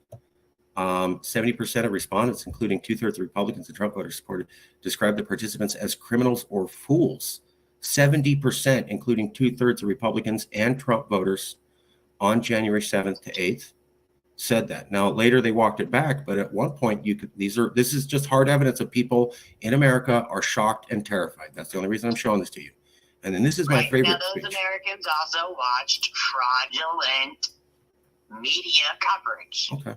70% of respondents, including 2/3 of Republicans and Trump voters described the participants as criminals or fools. 70%, including 2/3 of Republicans and Trump voters on January 7th to 8th, said that. Now, later they walked it back, but at one point this is just hard evidence of people in America are shocked and terrified. That's the only reason I'm showing this to you. And then this is my favorite now, those speech. Americans also watched fraudulent media coverage. Okay.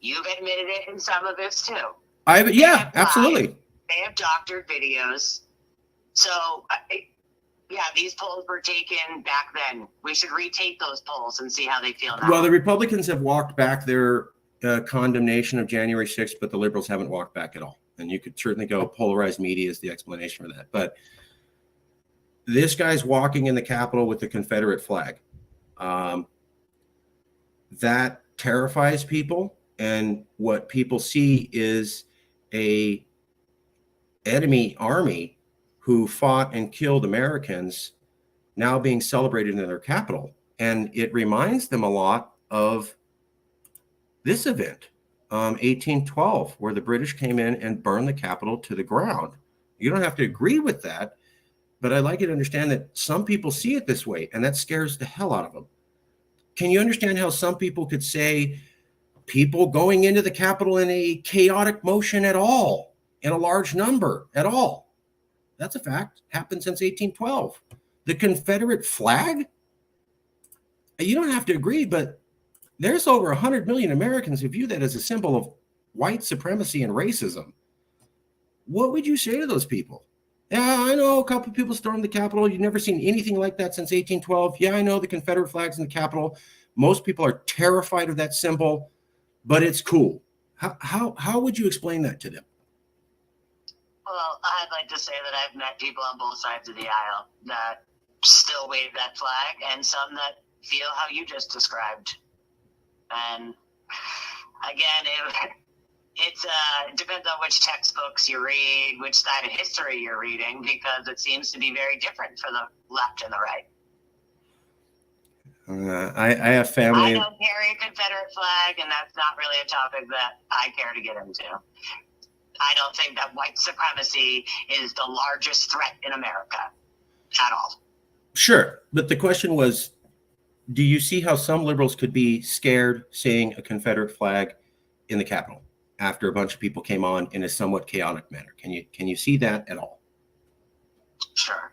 You've admitted it in some of this too. Yeah, absolutely. They have doctored videos. So, yeah, these polls were taken back then. We should retake those polls and see how they feel now. Well, the Republicans have walked back their condemnation of January 6th, but the liberals haven't walked back at all. And you could certainly go polarized media is the explanation for that. But this guy's walking in the Capitol with the Confederate flag. That terrifies people. And what people see is a enemy army who fought and killed Americans now being celebrated in their capital. And it reminds them a lot of this event, 1812, where the British came in and burned the Capitol to the ground. You don't have to agree with that, but I'd like you to understand that some people see it this way, and that scares the hell out of them. Can you understand how some people could say people going into the Capitol in a chaotic motion at all, in a large number at all? That's a fact. Happened since 1812. The Confederate flag? You don't have to agree, but there's over 100 million Americans who view that as a symbol of white supremacy and racism. What would you say to those people? Yeah, I know a couple of people stormed the Capitol. You've never seen anything like that since 1812. Yeah, I know the Confederate flag's in the Capitol. Most people are terrified of that symbol, but it's cool. How would you explain that to them? Well, I'd like to say that I've met people on both sides of the aisle that still wave that flag, and some that feel how you just described. And again, it depends on which textbooks you read, which side of history you're reading, because it seems to be very different for the left and the right. I have family. I don't carry a Confederate flag, and that's not really a topic that I care to get into. I don't think that white supremacy is the largest threat in America at all. Sure. But the question was, do you see how some liberals could be scared seeing a Confederate flag in the Capitol after a bunch of people came on in a somewhat chaotic manner? Can you see that at all? Sure.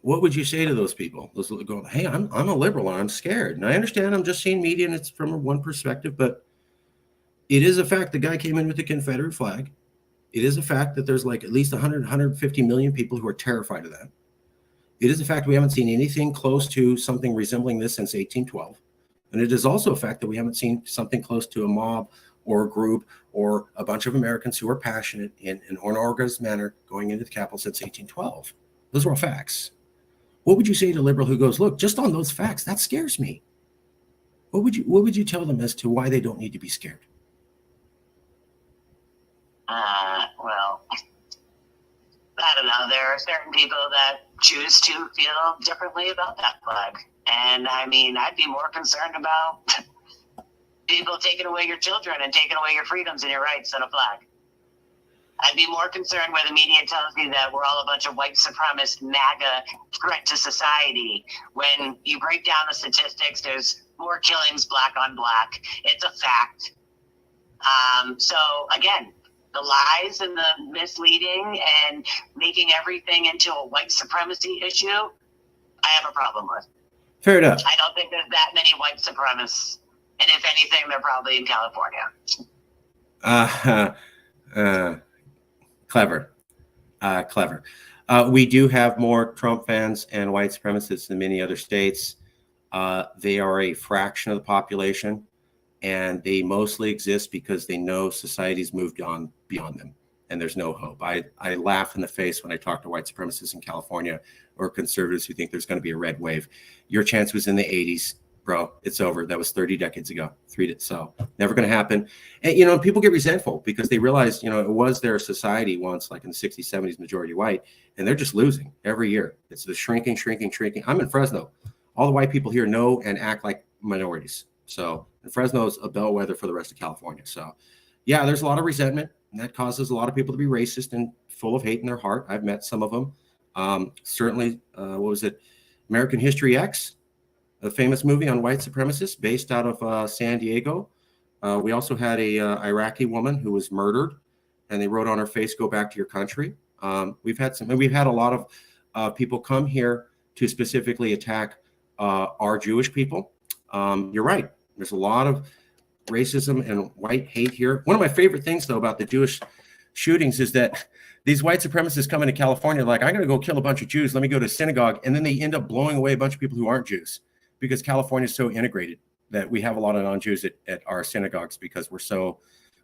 What would you say to those people? Those going, hey, I'm a liberal and I'm scared. And I understand I'm just seeing media and it's from one perspective, but it is a fact the guy came in with the Confederate flag. It is a fact that there's like at least 100, 150 million people who are terrified of that. It is a fact we haven't seen anything close to something resembling this since 1812. And it is also a fact that we haven't seen something close to a mob or a group or a bunch of Americans who are passionate in an organized manner going into the Capitol since 1812. Those are all facts. What would you say to a liberal who goes, look, just on those facts, that scares me? What would you tell them as to why they don't need to be scared? Well, I don't know. There are certain people that choose to feel differently about that flag. And I mean, I'd be more concerned about people taking away your children and taking away your freedoms and your rights than a flag. I'd be more concerned where the media tells me that we're all a bunch of white supremacist MAGA threat to society. When you break down the statistics, there's more killings black on black. It's a fact. So again, the lies and the misleading and making everything into a white supremacy issue, I have a problem with. Fair enough. I don't think there's that many white supremacists. And if anything, they're probably in California. Clever. We do have more Trump fans and white supremacists than many other states. They are a fraction of the population, and they mostly exist because they know society's moved on beyond them, and there's no hope. I laugh in the face when I talk to white supremacists in California or conservatives who think there's going to be a red wave. Your chance was in the 80s. Bro, it's over. That was 30 decades ago. So never going to happen. And, people get resentful because they realize, it was their society once, like in the 60s, 70s, majority white, and they're just losing every year. It's the shrinking. I'm in Fresno. All the white people here know and act like minorities. So and Fresno is a bellwether for the rest of California. So, yeah, there's a lot of resentment, and that causes a lot of people to be racist and full of hate in their heart. I've met some of them. Certainly, what was it? American History X, a famous movie on white supremacists based out of San Diego. We also had a Iraqi woman who was murdered, and they wrote on her face, "Go back to your country." We've had a lot of people come here to specifically attack our Jewish people. You're right. There's a lot of racism and white hate here. One of my favorite things, though, about the Jewish shootings is that these white supremacists come into California like, I'm going to go kill a bunch of Jews. Let me go to synagogue. And then they end up blowing away a bunch of people who aren't Jews because California is so integrated that we have a lot of non-Jews at our synagogues because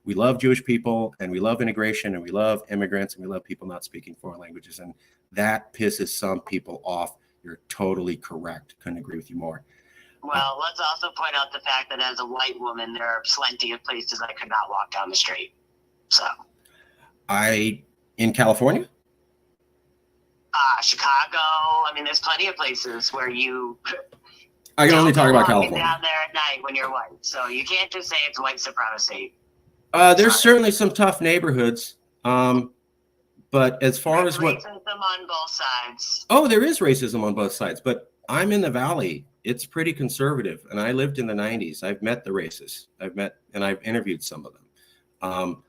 we love Jewish people and we love integration and we love immigrants and we love people not speaking foreign languages. And that pisses some people off. You're totally correct. Couldn't agree with you more. Well, let's also point out the fact that as a white woman, there are plenty of places I could not walk down the street. So, in California? Chicago. I mean, there's plenty of places where I can only talk about California. Down there at night when you're white. So you can't just say it's white supremacy. There's certainly some tough neighborhoods. But as far as what... Racism on both sides. Oh, there is racism on both sides. But I'm in the Valley. It's pretty conservative. And I lived in the 90s. I've met the racists. I've interviewed some of them.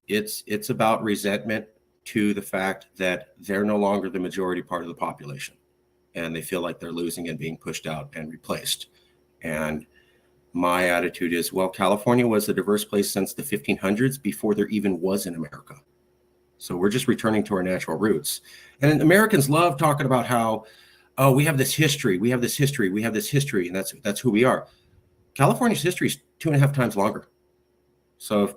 It's about resentment to the fact that they're no longer the majority part of the population. And they feel like they're losing and being pushed out and replaced. And my attitude is, well, California was a diverse place since the 1500s before there even was an America. So we're just returning to our natural roots. And Americans love talking about how, oh, we have this history, we have this history, we have this history, and that's who we are. California's history is 2.5 times longer. So if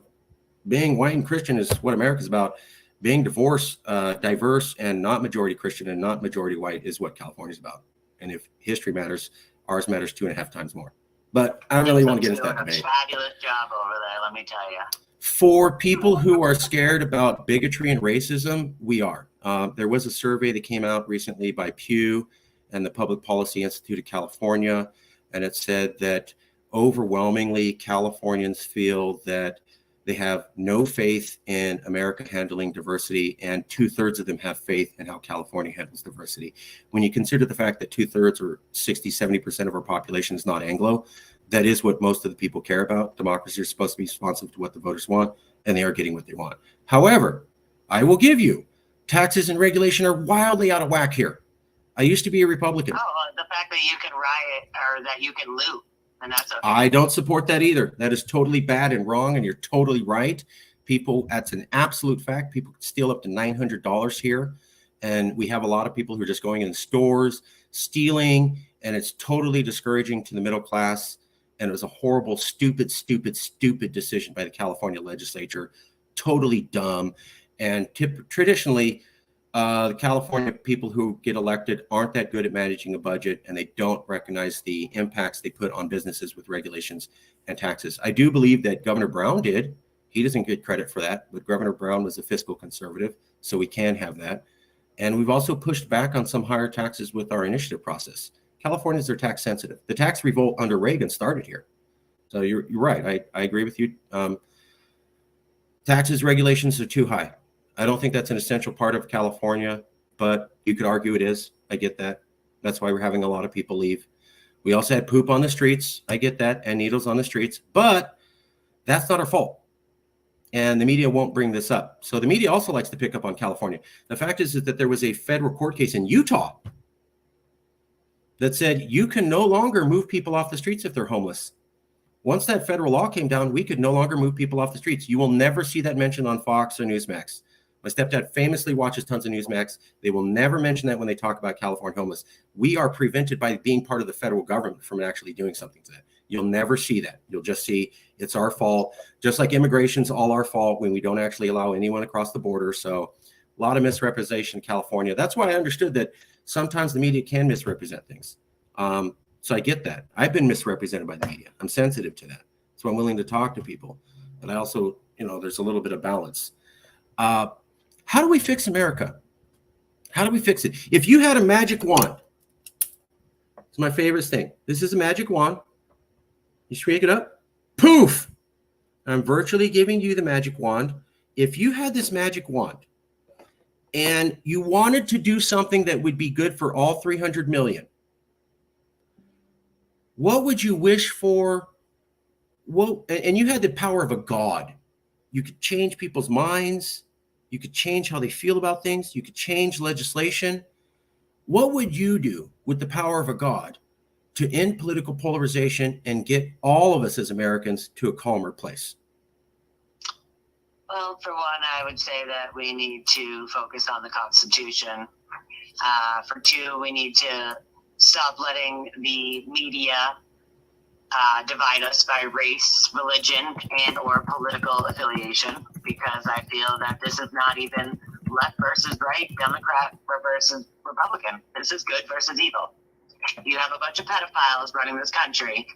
being white and Christian is what America's about, being diverse and not majority Christian and not majority white is what California's about. And if history matters, ours matters 2.5 times more. But I don't really want to get into that debate. Fabulous job over there, let me tell you. For people who are scared about bigotry and racism, we are. There was a survey that came out recently by Pew and the Public Policy Institute of California, and it said that overwhelmingly Californians feel that they have no faith in America handling diversity, and 2/3 of them have faith in how California handles diversity. When you consider the fact that 2/3 or 60-70% of our population is not Anglo, that is what most of the people care about. Democracy is supposed to be responsive to what the voters want, and they are getting what they want. However, I will give you, taxes and regulation are wildly out of whack here. I used to be a Republican. Oh, the fact that you can riot or that you can loot. And that's okay. I don't support that either. That is totally bad and wrong, and you're totally right. People, that's an absolute fact. People can steal up to $900 here, and we have a lot of people who are just going in stores, stealing, and it's totally discouraging to the middle class. And it was a horrible, stupid decision by the California legislature. Totally dumb. And traditionally, the California people who get elected aren't that good at managing a budget, and they don't recognize the impacts they put on businesses with regulations and taxes. I do believe that Governor Brown did. He doesn't get credit for that, but Governor Brown was a fiscal conservative, so we can have that. And we've also pushed back on some higher taxes with our initiative process. Californians are tax sensitive. The tax revolt under Reagan started here. So you're right. I agree with you. Taxes, regulations are too high. I don't think that's an essential part of California, but you could argue it is. I get that. That's why we're having a lot of people leave. We also had poop on the streets. I get that, and needles on the streets, but that's not our fault. And the media won't bring this up. So the media also likes to pick up on California. The fact is that there was a federal court case in Utah that said you can no longer move people off the streets if they're homeless. Once that federal law came down, we could no longer move people off the streets. You will never see that mentioned on Fox or Newsmax. My stepdad famously watches tons of Newsmax. They will never mention that when they talk about California homeless. We are prevented by being part of the federal government from actually doing something to that. You'll never see that. You'll just see it's our fault, just like immigration's all our fault when we don't actually allow anyone across the border. So a lot of misrepresentation in California. That's why I understood that sometimes the media can misrepresent things. So I get that. I've been misrepresented by the media. I'm sensitive to that. So I'm willing to talk to people. But I also, there's a little bit of balance. How do we fix America? How do we fix it? If you had a magic wand, it's my favorite thing. This is a magic wand. You shake it up, poof. I'm virtually giving you the magic wand. If you had this magic wand and you wanted to do something that would be good for all 300 million, what would you wish for? Well, and you had the power of a god. You could change people's minds. You could change how they feel about things. You could change legislation. What would you do with the power of a god? to end political polarization and get all of us as Americans to a calmer place? Well, for one, I would say that we need to focus on the Constitution. For two, we need to stop letting the media divide us by race, religion, and or political affiliation, because I feel that this is not even left versus right, Democrat versus Republican. This is good versus evil. You have a bunch of pedophiles running this country,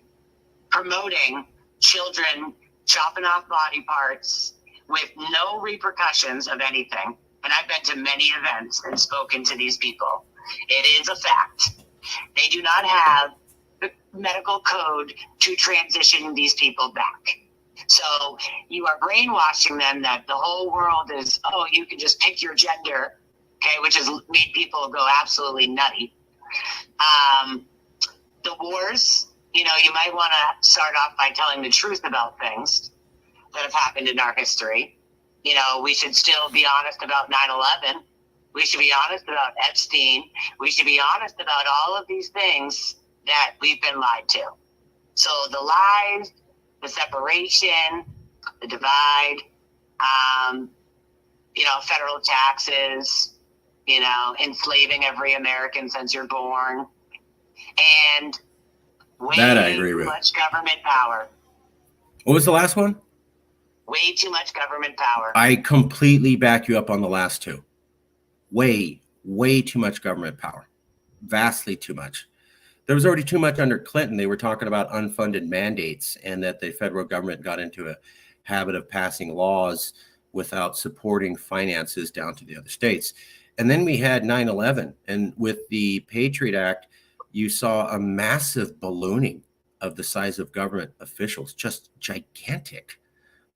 promoting children chopping off body parts with no repercussions of anything. And I've been to many events and spoken to these people. It is a fact. They do not have the medical code to transition these people back. So you are brainwashing them that the whole world is, oh, you can just pick your gender, okay, which has made people go absolutely nutty. The wars, you might want to start off by telling the truth about things that have happened in our history. We should still be honest about 9/11. We should be honest about Epstein. We should be honest about all of these things that we've been lied to. So the lies, the separation, the divide, federal taxes, enslaving every American since you're born, and way That I agree too with. much government power. What was the last one? Way too much government power. I completely back you up on the last two. Way too much government power. Vastly too much. There was already too much under Clinton. They were talking about unfunded mandates and that the federal government got into a habit of passing laws without supporting finances down to the other states. And then we had 9/11. And with the Patriot Act, you saw a massive ballooning of the size of government officials, just gigantic.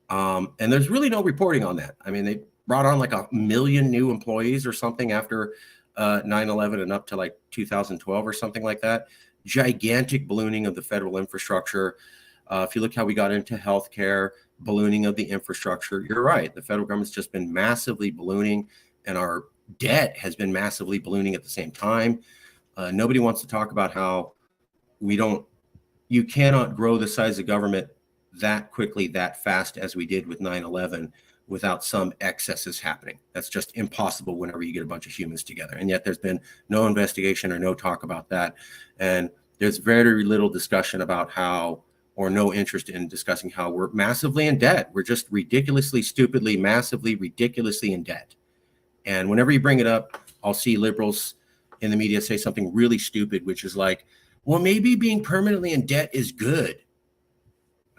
And there's really no reporting on that. I mean, they brought on like 1 million new employees or something after 9/11 and up to like 2012 or something like that. Gigantic ballooning of the federal infrastructure. If you look how we got into healthcare, ballooning of the infrastructure, you're right. The federal government's just been massively ballooning, and our debt has been massively ballooning at the same time. Nobody wants to talk about how you cannot grow the size of government that quickly, that fast as we did with 9/11 without some excesses happening. That's just impossible whenever you get a bunch of humans together. And yet there's been no investigation or no talk about that. And there's very little discussion about how, or no interest in discussing how we're massively in debt. We're just ridiculously, stupidly, massively, ridiculously in debt. And whenever you bring it up, I'll see liberals in the media say something really stupid, which is like, well, maybe being permanently in debt is good.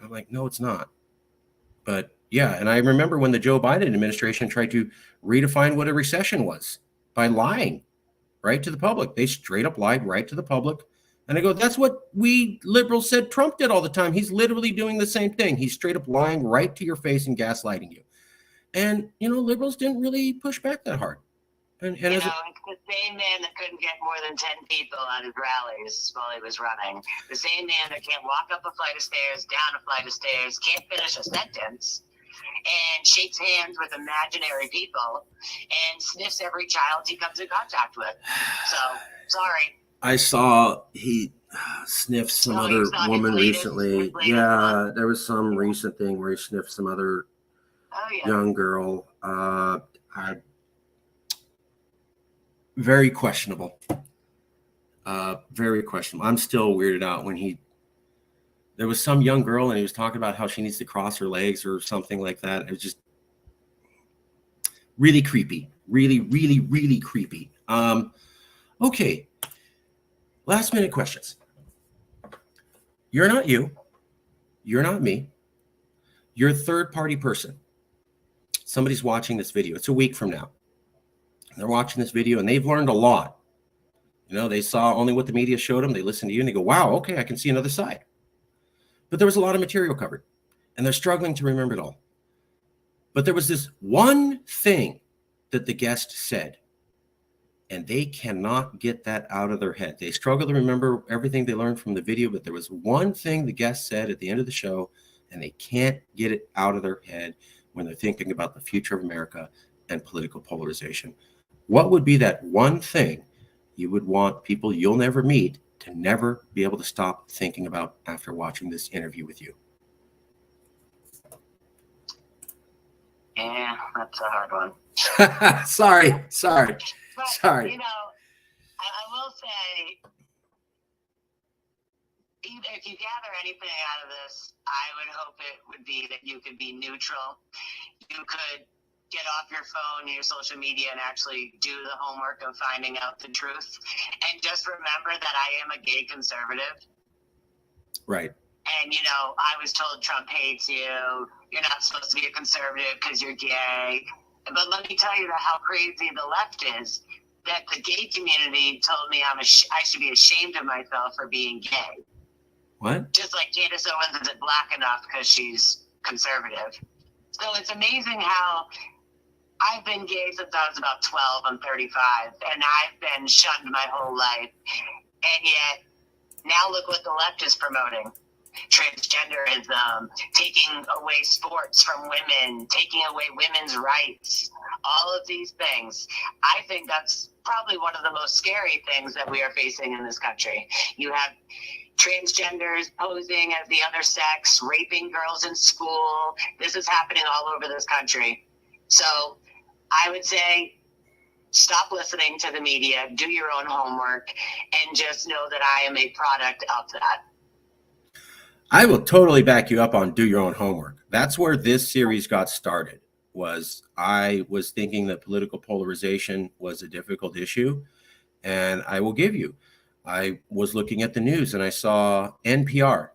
I'm like, no, it's not. But yeah, and I remember when the Joe Biden administration tried to redefine what a recession was by lying right to the public. They straight up lied right to the public. And I go, that's what we liberals said Trump did all the time. He's literally doing the same thing. He's straight up lying right to your face and gaslighting you. And, liberals didn't really push back that hard. And it's the same man that couldn't get more than 10 people at his rallies while he was running. The same man that can't walk up a flight of stairs, down a flight of stairs, can't finish a sentence, and shakes hands with imaginary people and sniffs every child he comes in contact with. So, sorry. I saw he sniffed some other woman recently. Yeah, there was some recent thing where he sniffed some other young girl. Very questionable. Very questionable. I'm still weirded out when there was some young girl and he was talking about how she needs to cross her legs or something like that. It was just really creepy. Really, really, really creepy. Okay. Last minute questions. You're not you. You're not me. You're a third party person. Somebody's watching this video. It's a week from now. They're watching this video and they've learned a lot. They saw only what the media showed them. They listened to you and they go, wow, okay, I can see another side. But there was a lot of material covered and they're struggling to remember it all. But there was this one thing that the guest said, and they cannot get that out of their head. They struggle to remember everything they learned from the video, but there was one thing the guest said at the end of the show, and they can't get it out of their head when they're thinking about the future of America and political polarization. What would be that one thing you would want people you'll never meet to can never be able to stop thinking about after watching this interview with you? Yeah, that's a hard one. Sorry. But, you know, I will say, if you gather anything out of this, I would hope it would be that you could be neutral. You could get off your phone, your social media, and actually do the homework of finding out the truth. And just remember that I am a gay conservative. Right. And, you know, I was told Trump hates you. You're not supposed to be a conservative because you're gay. But let me tell you how crazy the left is, that the gay community told me I should be ashamed of myself for being gay. What? Just like Candace Owens isn't black enough because she's conservative. So it's amazing how I've been gay since I was about 12. I'm 35, and I've been shunned my whole life. And yet, now look what the left is promoting. Transgenderism, taking away sports from women, taking away women's rights, all of these things. I think that's probably one of the most scary things that we are facing in this country. You have transgenders posing as the other sex, raping girls in school. This is happening all over this country. So I would say stop listening to the media, do your own homework, and just know that I am a product of that. I will totally back you up on do your own homework. That's where this series got started. I was thinking that political polarization was a difficult issue, and I will give you, I was looking at the news and I saw NPR,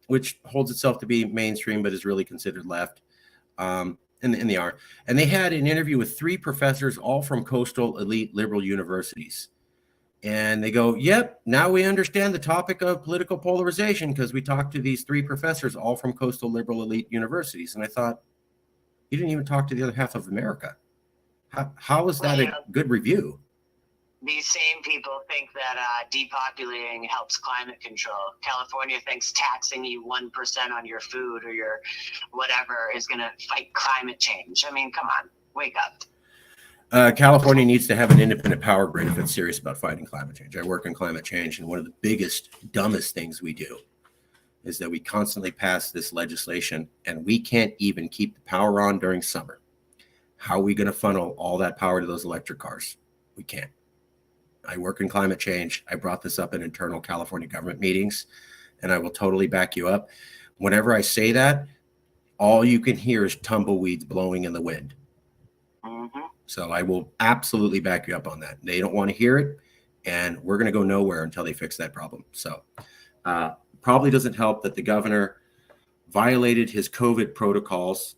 which holds itself to be mainstream but is really considered left, and they are. And they had an interview with 3 professors, all from coastal elite liberal universities. And they go, yep, now we understand the topic of political polarization because we talked to these 3 professors, all from coastal liberal elite universities. And I thought, you didn't even talk to the other half of America. How is that a good review? These same people think that depopulating helps climate control. California thinks taxing you 1% on your food or your whatever is going to fight climate change. I mean, come on, wake up. California needs to have an independent power grid if it's serious about fighting climate change. I work in climate change, and one of the biggest, dumbest things we do is that we constantly pass this legislation, and we can't even keep the power on during summer. How are we going to funnel all that power to those electric cars? We can't. I work in climate change. I brought this up in internal California government meetings, and I will totally back you up. Whenever I say that, all you can hear is tumbleweeds blowing in the wind. Mm-hmm. So I will absolutely back you up on that. They don't want to hear it, and we're going to go nowhere until they fix that problem. So probably doesn't help that the governor violated his COVID protocols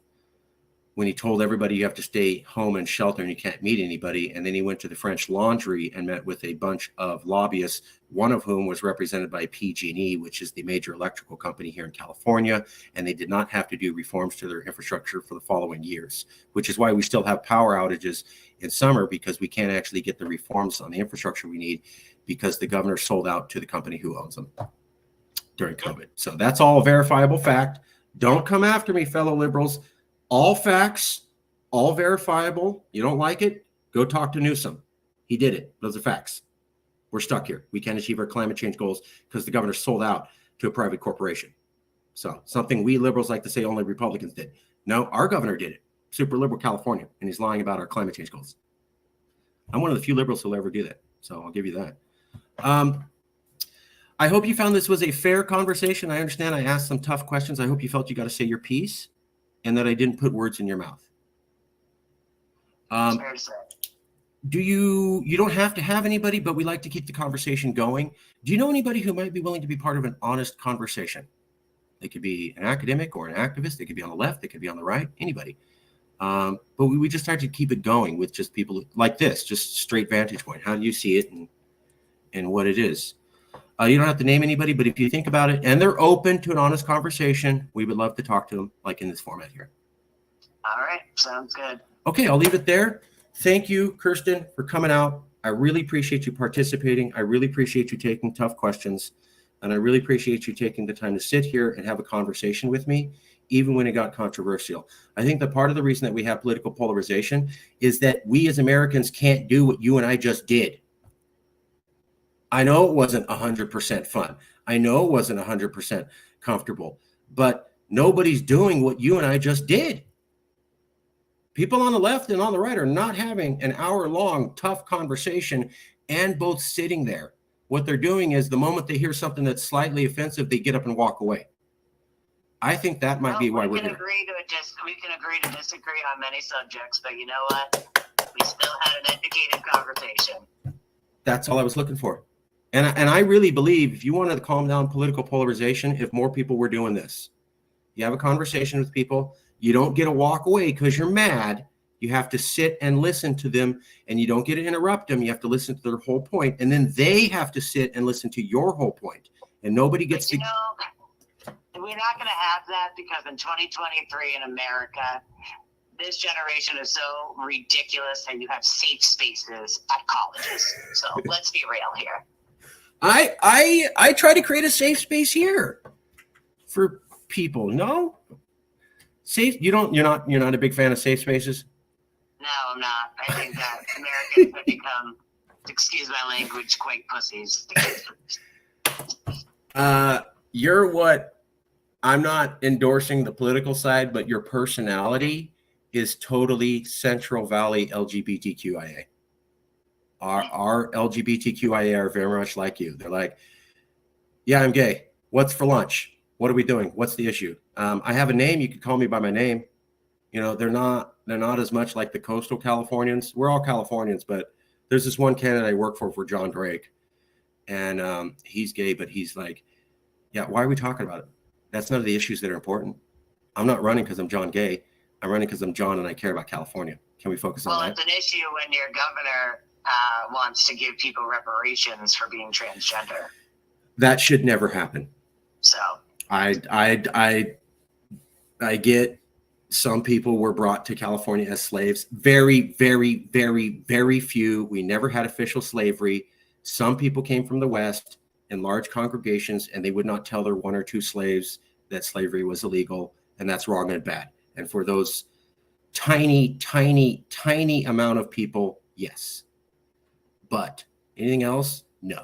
when he told everybody you have to stay home and shelter and you can't meet anybody. And then he went to the French Laundry and met with a bunch of lobbyists, one of whom was represented by PG&E, which is the major electrical company here in California. And they did not have to do reforms to their infrastructure for the following years, which is why we still have power outages in summer, because we can't actually get the reforms on the infrastructure we need because the governor sold out to the company who owns them during COVID. So that's all verifiable fact. Don't come after me, fellow liberals. All facts, all verifiable. You don't like it? Go talk to Newsom. He did it. Those are facts. We're stuck here. We can't achieve our climate change goals because the governor sold out to a private corporation. So something we liberals like to say only Republicans did. No, our governor did it. Super liberal California, and he's lying about our climate change goals. I'm one of the few liberals who'll ever do that. So I'll give you that. I hope you found this was a fair conversation. I understand I asked some tough questions. I hope you felt you got to say your piece, and that I didn't put words in your mouth. You don't have to have anybody, but we like to keep the conversation going. Do you know anybody who might be willing to be part of an honest conversation? They could be an academic or an activist. They could be on the left. They could be on the right, anybody. But we just try to keep it going with just people like this, just straight vantage point. How do you see it and what it is? You don't have to name anybody, but if you think about it and they're open to an honest conversation, we would love to talk to them like in this format here. All right. Sounds good. Okay, I'll leave it there. Thank you, Kirstyn, for coming out. I really appreciate you participating. I really appreciate you taking tough questions. And I really appreciate you taking the time to sit here and have a conversation with me, even when it got controversial. I think that part of the reason that we have political polarization is that we as Americans can't do what you and I just did. I know it wasn't 100% fun. I know it wasn't 100% comfortable, but nobody's doing what you and I just did. People on the left and on the right are not having an hour-long tough conversation and both sitting there. What they're doing is the moment they hear something that's slightly offensive, they get up and walk away. I think that might be why we're here. We can agree to disagree on many subjects, but you know what? We still had an educated conversation. That's all I was looking for. And I really believe if you wanted to calm down political polarization, if more people were doing this, you have a conversation with people, you don't get to walk away because you're mad. You have to sit and listen to them, and you don't get to interrupt them. You have to listen to their whole point, and then they have to sit and listen to your whole point. And nobody gets to. We're not going to have that because in 2023 in America, this generation is so ridiculous that you have safe spaces at colleges. So let's be real here. I try to create a safe space here for people. No, safe. You're not a big fan of safe spaces. No, I'm not. I think that Americans have become, excuse my language, quite pussies. You're what. I'm not endorsing the political side, but your personality is totally Central Valley LGBTQIA. Our LGBTQIA are very much like you. They're like, yeah, I'm gay. What's for lunch? What are we doing? What's the issue? I have a name. You could call me by my name. You know, they're not as much like the coastal Californians. We're all Californians, but there's this one candidate I work for John Drake, and he's gay, but he's like, yeah, why are we talking about it? That's none of the issues that are important. I'm not running because I'm John Gay. I'm running because I'm John and I care about California. Can we focus on that? Well, it's an issue when your governor wants to give people reparations for being transgender. That should never happen. So I get some people were brought to California as slaves. Very, very, very, very few. We never had official slavery. Some people came from the West in large congregations, and they would not tell their one or two slaves that slavery was illegal, and that's wrong and bad. And for those tiny, tiny, tiny amount of people, yes. But anything else, no.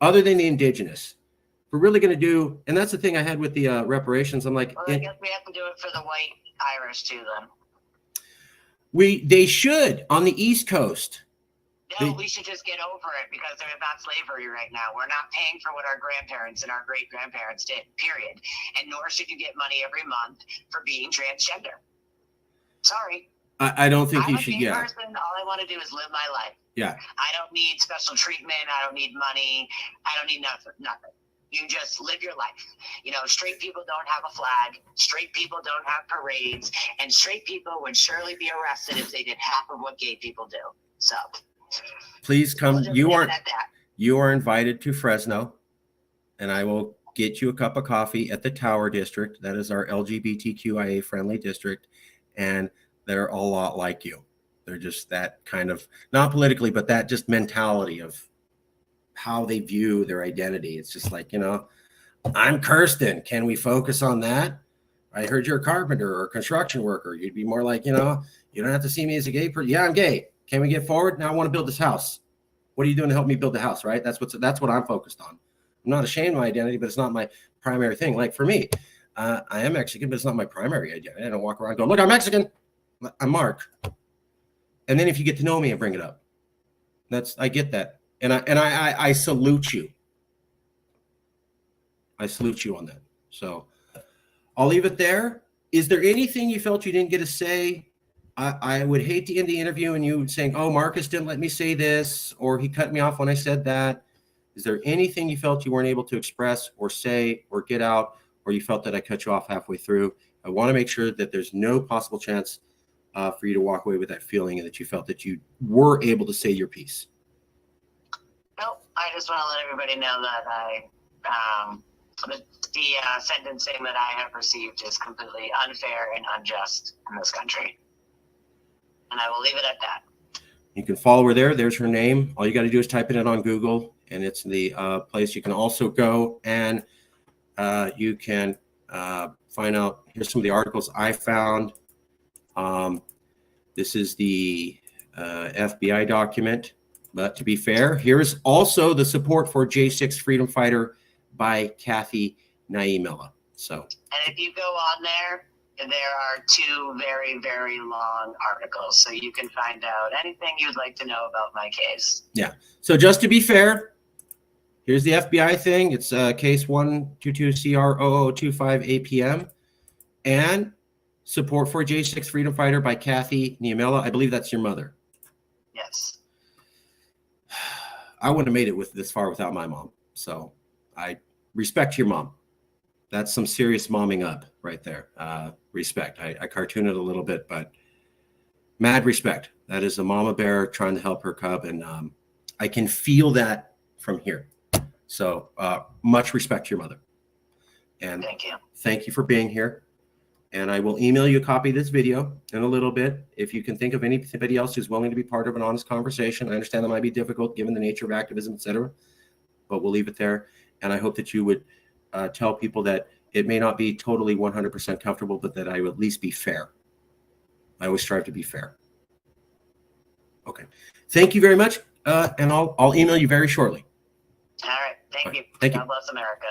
Other than the indigenous. We're really going to do, and that's the thing I had with the reparations. I'm like, well, I guess we have to do it for the white Irish too, then. They should on the East Coast. No, we should just get over it because they're about slavery right now. We're not paying for what our grandparents and our great-grandparents did, period. And nor should you get money every month for being transgender. Sorry. I don't think you should, yeah. Person, all I want to do is live my life. Yeah. I don't need special treatment. I don't need money. I don't need nothing. You just live your life. You know, straight people don't have a flag. Straight people don't have parades. And straight people would surely be arrested if they did half of what gay people do. So... please come. You are invited to Fresno, and I will get you a cup of coffee at the Tower District. That is our LGBTQIA friendly district, and they're a lot like you. They're just that kind of, not politically, but that just mentality of how they view their identity. It's just like, you know, I'm Kirstyn. Can we focus on that? I heard you're a carpenter or a construction worker. You'd be more like, you know, you don't have to see me as a gay person. Yeah, I'm gay. Can we get forward? Now I want to build this house. What are you doing to help me build the house, right? That's what I'm focused on. I'm not ashamed of my identity, but it's not my primary thing. Like for me, I am Mexican, but it's not my primary identity. I don't walk around going, look, I'm Mexican. I'm Mark. And then if you get to know me and bring it up, I get that. And I salute you. I salute you on that. So I'll leave it there. Is there anything you felt you didn't get to say? I would hate to end the interview and you saying, oh, Marcus didn't let me say this, or he cut me off when I said that. Is there anything you felt you weren't able to express or say or get out, or you felt that I cut you off halfway through? I want to make sure that there's no possible chance for you to walk away with that feeling and that you felt that you were able to say your piece. Nope. I just want to let everybody know that the sentencing that I have received is completely unfair and unjust in this country. And I will leave it at that. You can follow her there. There's her name. All you got to do is type it in on Google, and it's the place you can also go and you can find out. Here's some of the articles I found. This is the FBI document But to be fair, here's also the support for J6 Freedom Fighter by Kirstyn Niemela. So, and if you go on there are 2 very, very long articles, so you can find out anything you'd like to know about my case. Yeah. So just to be fair, here's the FBI thing. It's case 122CR0025 APM, and support for J6 Freedom Fighter by Kirstyn Niemela. I believe that's your mother. Yes. I wouldn't have made it with this far without my mom. So I respect your mom. That's some serious momming up right there. Respect. I cartoon it a little bit, but mad respect. That is a mama bear trying to help her cub. And I can feel that from here. So much respect to your mother. And thank you for being here. And I will email you a copy of this video in a little bit. If you can think of anybody else who's willing to be part of an honest conversation. I understand that might be difficult given the nature of activism, etc. But we'll leave it there. And I hope that you would tell people that it may not be totally 100% comfortable, but that I will at least be fair. I always strive to be fair. Okay. Thank you very much. And I'll email you very shortly. All right. Thank you. Thank you. God bless America.